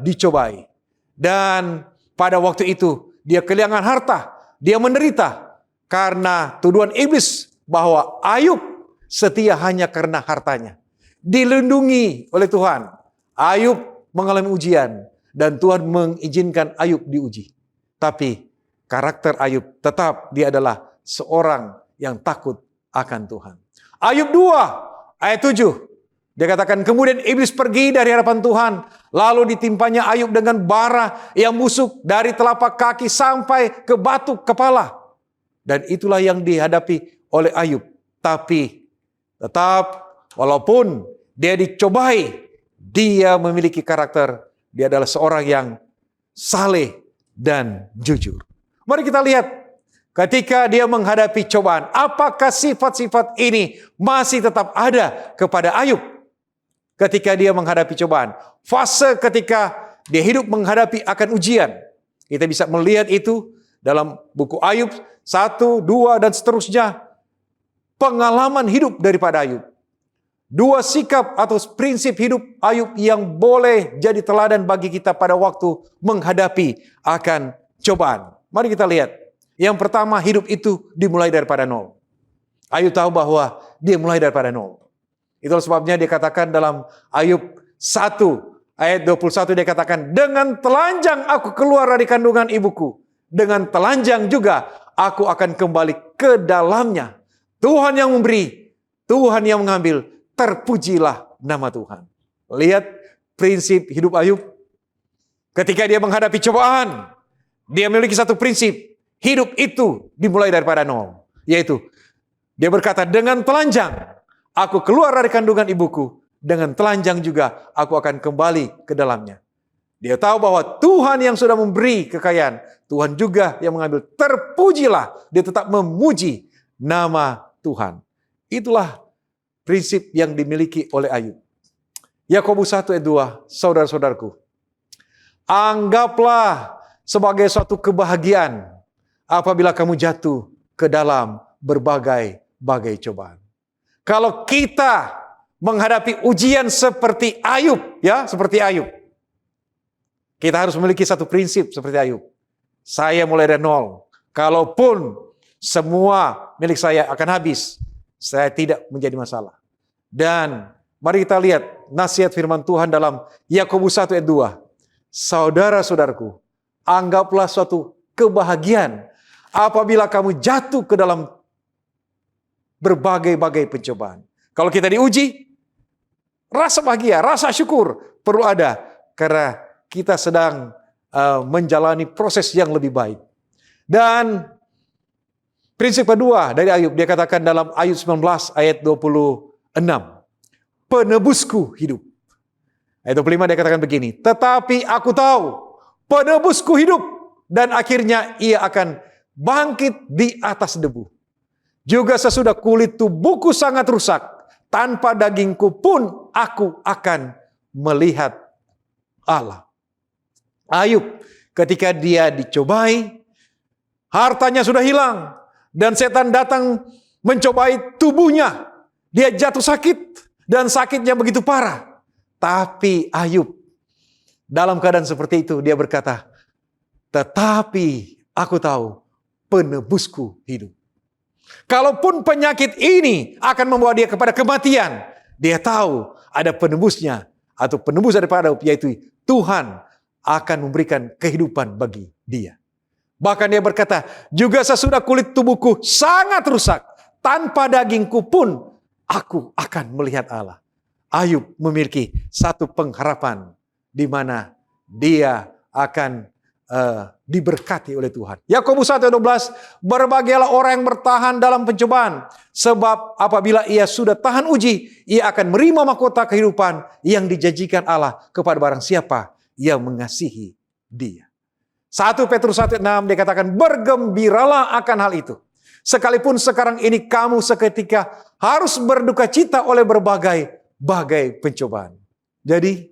dicobai. Dan pada waktu itu dia kehilangan harta, dia menderita karena tuduhan iblis bahwa Ayub setia hanya karena hartanya. Dilindungi oleh Tuhan. Ayub mengalami ujian dan Tuhan mengizinkan Ayub diuji. Tapi karakter Ayub tetap dia adalah seorang yang takut akan Tuhan. Ayub 2 ayat 7. Dia katakan, kemudian iblis pergi dari hadapan Tuhan. Lalu ditimpanya Ayub dengan bara yang busuk dari telapak kaki sampai ke batu kepala. Dan itulah yang dihadapi oleh Ayub. Tapi tetap walaupun dia dicobai, dia memiliki karakter. Dia adalah seorang yang saleh dan jujur. Mari kita lihat ketika dia menghadapi cobaan, apakah sifat-sifat ini masih tetap ada kepada Ayub ketika dia menghadapi cobaan. Fase ketika dia hidup menghadapi akan ujian. Kita bisa melihat itu dalam buku Ayub 1, 2, dan seterusnya. Pengalaman hidup daripada Ayub. 2 sikap atau prinsip hidup Ayub yang boleh jadi teladan bagi kita pada waktu menghadapi akan cobaan. Mari kita lihat. Yang pertama, hidup itu dimulai daripada nol. Ayub tahu bahwa dia mulai daripada nol. Itulah sebabnya dia katakan dalam Ayub 1 ayat 21 dia katakan, dengan telanjang aku keluar dari kandungan ibuku. Dengan telanjang juga aku akan kembali ke dalamnya. Tuhan yang memberi, Tuhan yang mengambil, terpujilah nama Tuhan. Lihat prinsip hidup Ayub. Ketika dia menghadapi cobaan, dia memiliki satu prinsip. Hidup itu dimulai daripada nol. Yaitu, dia berkata, dengan telanjang aku keluar dari kandungan ibuku, dengan telanjang juga aku akan kembali ke dalamnya. Dia tahu bahwa Tuhan yang sudah memberi kekayaan, Tuhan juga yang mengambil. Terpujilah, dia tetap memuji nama Tuhan. Itulah prinsip yang dimiliki oleh Ayub. Yakobus 1 ayat 2, saudara-saudaraku, anggaplah sebagai suatu kebahagiaan apabila kamu jatuh ke dalam berbagai cobaan. Kalau kita menghadapi ujian seperti Ayub, ya, seperti Ayub, kita harus memiliki satu prinsip seperti Ayub. Saya mulai dari nol. Kalaupun semua milik saya akan habis, saya tidak menjadi masalah. Dan mari kita lihat nasihat firman Tuhan dalam Yakobus 1 ayat 2. Saudara-saudaraku, anggaplah suatu kebahagiaan apabila kamu jatuh ke dalam berbagai pencobaan. Kalau kita diuji, rasa bahagia, rasa syukur perlu ada. Karena kita sedang menjalani proses yang lebih baik. Dan prinsip kedua dari Ayub, dia katakan dalam Ayub 19 ayat 26. Penebusku hidup. Ayat 25 dia katakan begini. Tetapi aku tahu penebusku hidup dan akhirnya ia akan bangkit di atas debu. Juga sesudah kulit tubuhku sangat rusak, tanpa dagingku pun aku akan melihat Allah. Ayub ketika dia dicobai, hartanya sudah hilang, dan setan datang mencobai tubuhnya. Dia jatuh sakit, dan sakitnya begitu parah. Tapi Ayub dalam keadaan seperti itu dia berkata, tetapi aku tahu penebusku hidup. Kalaupun penyakit ini akan membawa dia kepada kematian, dia tahu ada penebusnya atau penebus daripada Ayub, yaitu Tuhan akan memberikan kehidupan bagi dia. Bahkan dia berkata, juga sesudah kulit tubuhku sangat rusak, tanpa dagingku pun aku akan melihat Allah. Ayub memiliki satu pengharapan di mana dia akan diberkati oleh Tuhan. Yakobus 1:12, berbahagialah orang yang bertahan dalam pencobaan, sebab apabila ia sudah tahan uji, ia akan menerima mahkota kehidupan yang dijanjikan Allah kepada barang siapa yang mengasihi dia. 1 Petrus 1:6 dikatakan, bergembiralah akan hal itu. Sekalipun sekarang ini kamu seketika harus berduka cita oleh berbagai pencobaan. Jadi,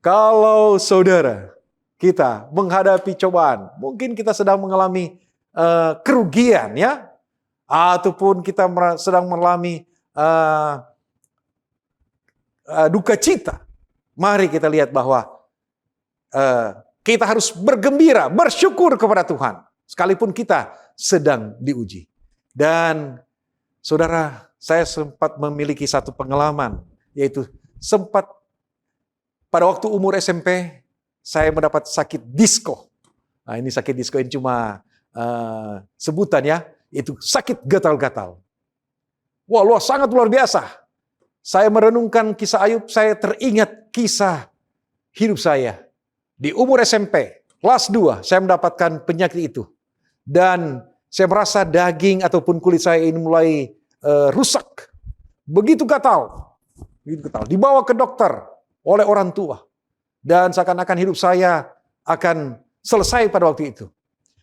kalau saudara kita menghadapi cobaan, mungkin kita sedang mengalami kerugian, ya, ataupun kita sedang mengalami duka cita. Mari kita lihat bahwa Kita harus bergembira, bersyukur kepada Tuhan. Sekalipun kita sedang diuji. Dan saudara, saya sempat memiliki satu pengalaman. Yaitu sempat pada waktu umur SMP, saya mendapat sakit disko. Nah, ini sakit disko ini cuma sebutan ya. Itu sakit gatal-gatal. Wah, sangat luar biasa. Saya merenungkan kisah Ayub, saya teringat kisah hidup saya. Di umur SMP, kelas 2, saya mendapatkan penyakit itu. Dan saya merasa daging ataupun kulit saya ini mulai rusak. Begitu gatal. Dibawa ke dokter oleh orang tua. Dan seakan-akan hidup saya akan selesai pada waktu itu.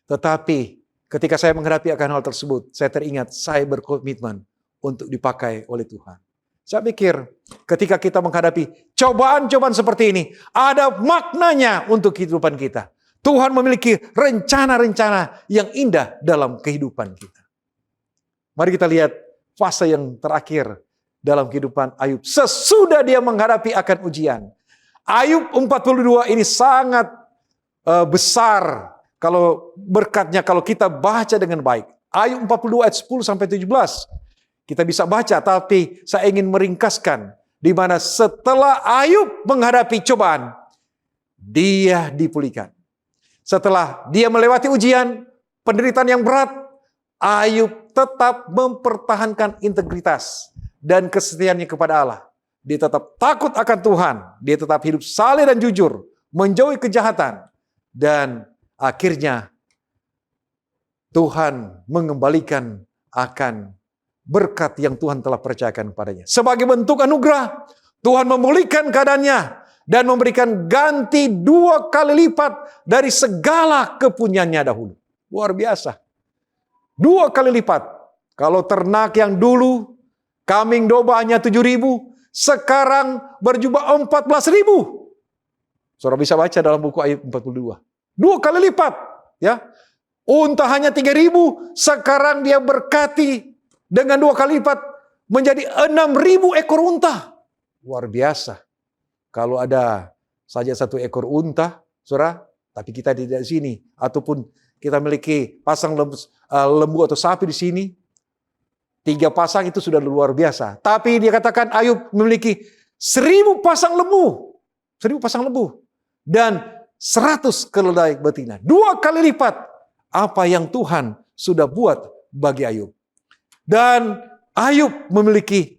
Tetapi ketika saya menghadapi akan hal tersebut, saya teringat saya berkomitmen untuk dipakai oleh Tuhan. Saya pikir ketika kita menghadapi cobaan-cobaan seperti ini, ada maknanya untuk kehidupan kita. Tuhan memiliki rencana-rencana yang indah dalam kehidupan kita. Mari kita lihat fase yang terakhir dalam kehidupan Ayub. Sesudah dia menghadapi akan ujian. Ayub 42 ini sangat besar kalau berkatnya kalau kita baca dengan baik. Ayub 42 ayat 10 sampai 17. Kita bisa baca, tapi saya ingin meringkaskan di mana setelah Ayub menghadapi cobaan, dia dipulihkan. Setelah dia melewati ujian, penderitaan yang berat, Ayub tetap mempertahankan integritas dan kesetiaannya kepada Allah. Dia tetap takut akan Tuhan, dia tetap hidup saleh dan jujur, menjauhi kejahatan, dan akhirnya Tuhan mengembalikan akan berkat yang Tuhan telah percayakan kepadanya. Sebagai bentuk anugerah, Tuhan memulihkan keadaannya dan memberikan ganti 2 kali lipat dari segala kepunyaannya dahulu. Luar biasa. 2 kali lipat. Kalau ternak yang dulu kambing domba hanya 7.000, sekarang berjumlah 14.000. Saudara bisa baca dalam buku Ayub 42. 2 kali lipat, ya. Unta hanya 3.000, sekarang dia berkati dengan 2 kali lipat menjadi 6.000 ekor unta. Luar biasa. Kalau ada saja 1 ekor unta, saudara, tapi kita tidak di sini, ataupun kita memiliki pasang lembu atau sapi di sini, 3 pasang itu sudah luar biasa. Tapi dia katakan Ayub memiliki 1.000 pasang lembu. 1.000 pasang lembu. Dan 100 keledai betina. 2 kali lipat apa yang Tuhan sudah buat bagi Ayub. Dan Ayub memiliki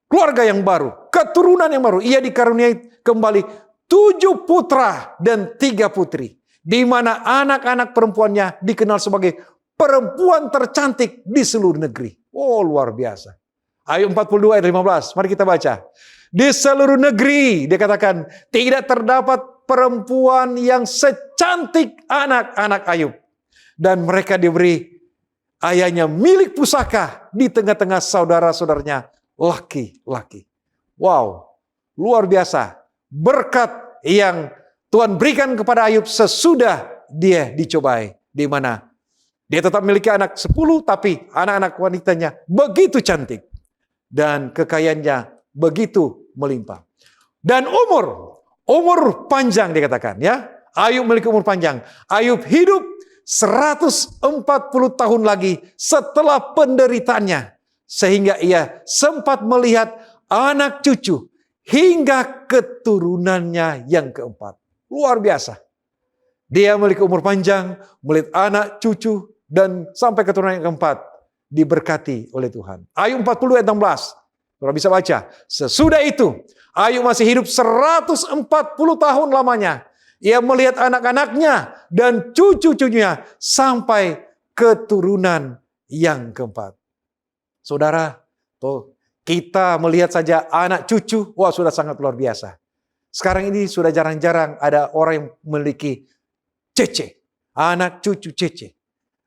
keluarga yang baru, keturunan yang baru. Ia dikaruniai kembali 7 putra dan 3 putri. Di mana anak-anak perempuannya dikenal sebagai perempuan tercantik di seluruh negeri. Oh, luar biasa. Ayub 42 ayat 15. Mari kita baca. Di seluruh negeri, dia katakan, tidak terdapat perempuan yang secantik anak-anak Ayub. Dan mereka diberi ayahnya milik pusaka di tengah-tengah saudara-saudaranya laki-laki. Wow, luar biasa. Berkat yang Tuhan berikan kepada Ayub sesudah dia dicobai. Di mana dia tetap memiliki anak 10, tapi anak-anak wanitanya begitu cantik. Dan kekayaannya begitu melimpah. Dan umur panjang dikatakan ya. Ayub memiliki umur panjang. Ayub hidup 140 tahun lagi setelah penderitaannya. Sehingga ia sempat melihat anak cucu hingga keturunannya yang keempat. Luar biasa. Dia memiliki umur panjang, melihat anak cucu, dan sampai keturunan yang keempat diberkati oleh Tuhan. Ayub 40 ayat 16. Saudara bisa baca. Sesudah itu, Ayub masih hidup 140 tahun lamanya. Ia melihat anak-anaknya dan cucu-cucunya sampai keturunan yang keempat. Saudara, kita melihat saja anak cucu, wah sudah sangat luar biasa. Sekarang ini sudah jarang-jarang ada orang yang memiliki cece, anak cucu cece.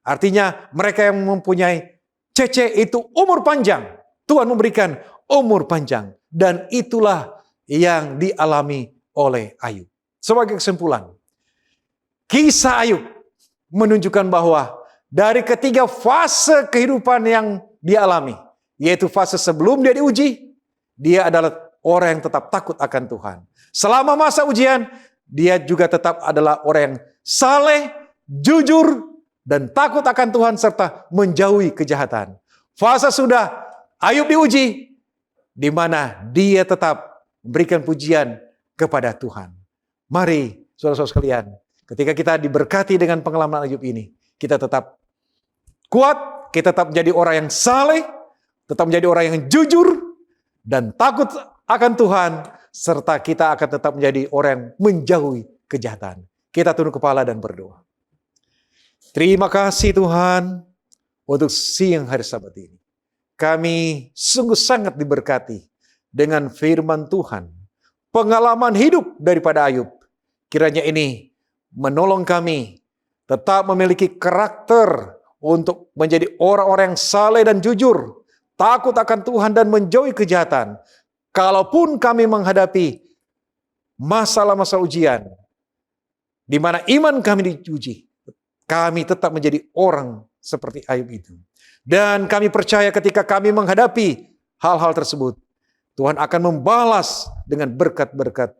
Artinya mereka yang mempunyai cece itu umur panjang. Tuhan memberikan umur panjang. Dan itulah yang dialami oleh Ayub. Sebagai kesimpulan, kisah Ayub menunjukkan bahwa dari ketiga fase kehidupan yang dia alami, yaitu fase sebelum dia diuji, dia adalah orang yang tetap takut akan Tuhan. Selama masa ujian, dia juga tetap adalah orang yang saleh, jujur, dan takut akan Tuhan serta menjauhi kejahatan. Fase sudah, Ayub diuji, di mana dia tetap memberikan pujian kepada Tuhan. Mari, saudara-saudara sekalian, ketika kita diberkati dengan pengalaman Ayub ini, kita tetap kuat, kita tetap menjadi orang yang saleh, tetap menjadi orang yang jujur, dan takut akan Tuhan, serta kita akan tetap menjadi orang yang menjauhi kejahatan. Kita tunduk kepala dan berdoa. Terima kasih Tuhan untuk siang hari Sabat ini. Kami sungguh sangat diberkati dengan firman Tuhan. Pengalaman hidup daripada Ayub. Kiranya ini menolong kami tetap memiliki karakter untuk menjadi orang-orang yang saleh dan jujur. Takut akan Tuhan dan menjauhi kejahatan. Kalaupun kami menghadapi masalah-masalah ujian, di mana iman kami diuji, kami tetap menjadi orang seperti Ayub itu. Dan kami percaya ketika kami menghadapi hal-hal tersebut, Tuhan akan membalas dengan berkat-berkat,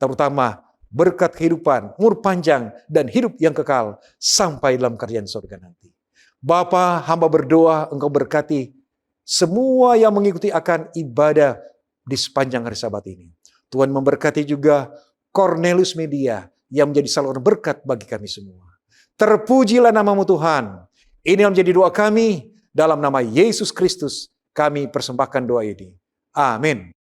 terutama berkat kehidupan, umur panjang, dan hidup yang kekal sampai dalam kerajaan surga nanti. Bapa, hamba berdoa Engkau berkati semua yang mengikuti akan ibadah di sepanjang hari Sabat ini. Tuhan memberkati juga Cornelius Media yang menjadi saluran berkat bagi kami semua. Terpujilah namamu Tuhan. Ini yang menjadi doa kami. Dalam nama Yesus Kristus kami persembahkan doa ini. Amin.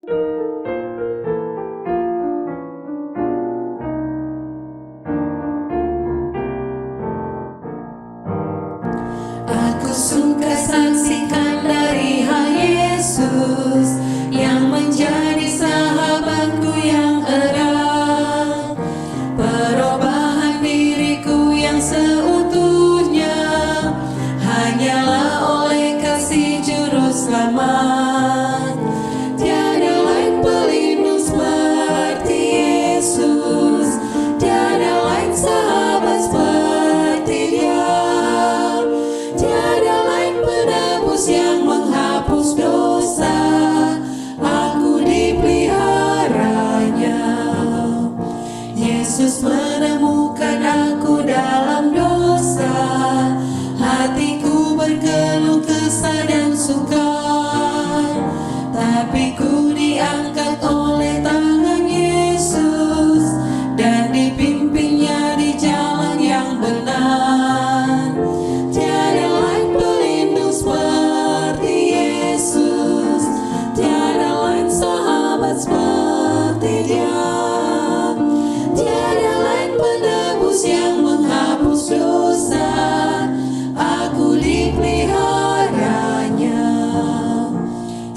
Aku suka saksikan dari Yesus yang menjadi sahabatku yang erat, perubahan diriku yang seutuhnya hanyalah oleh kasih juru selamat. Tiada lain pelindung seperti Yesus, tiada lain sahabat seperti Dia, tiada lain penebus yang menghapus dosa. Aku dipeliharanya. Yesus menemukan aku dalam dosa. Hatiku berkeluh kesah dan sukar, tapi ku diangkat oleh tangan Yesus dan dipimpinnya di jalan yang benar. Tiada lain pelindung seperti Yesus, tiada lain sahabat seperti Dia, tiada lain penebus yang menghapus dosa. Aku dipeliharanya.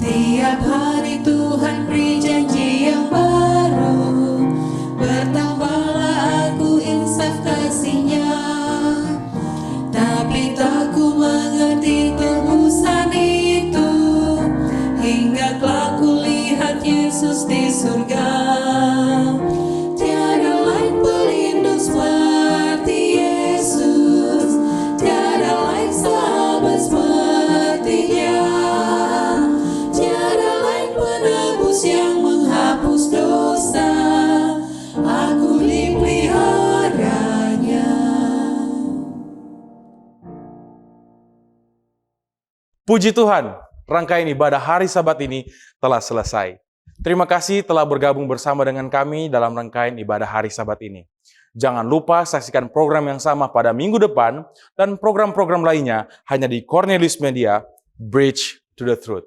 Tiap hari Tuhan beri janji yang baru, bertambahlah aku insaf kasih-Nya. Tapi tak ku mengerti tebusan itu, hingga kelak ku lihat Yesus di surga. Tiada lain pelindung seperti Yesus, tiada lain sahabat seperti Dia, tiada lain penebus yang menghapus dosa. Aku dipeliharanya. Puji Tuhan, rangkaian ibadah hari Sabat ini telah selesai. Terima kasih telah bergabung bersama dengan kami dalam rangkaian ibadah hari Sabat ini. Jangan lupa saksikan program yang sama pada minggu depan dan program-program lainnya hanya di Cornelius Media, Bridge to the Truth.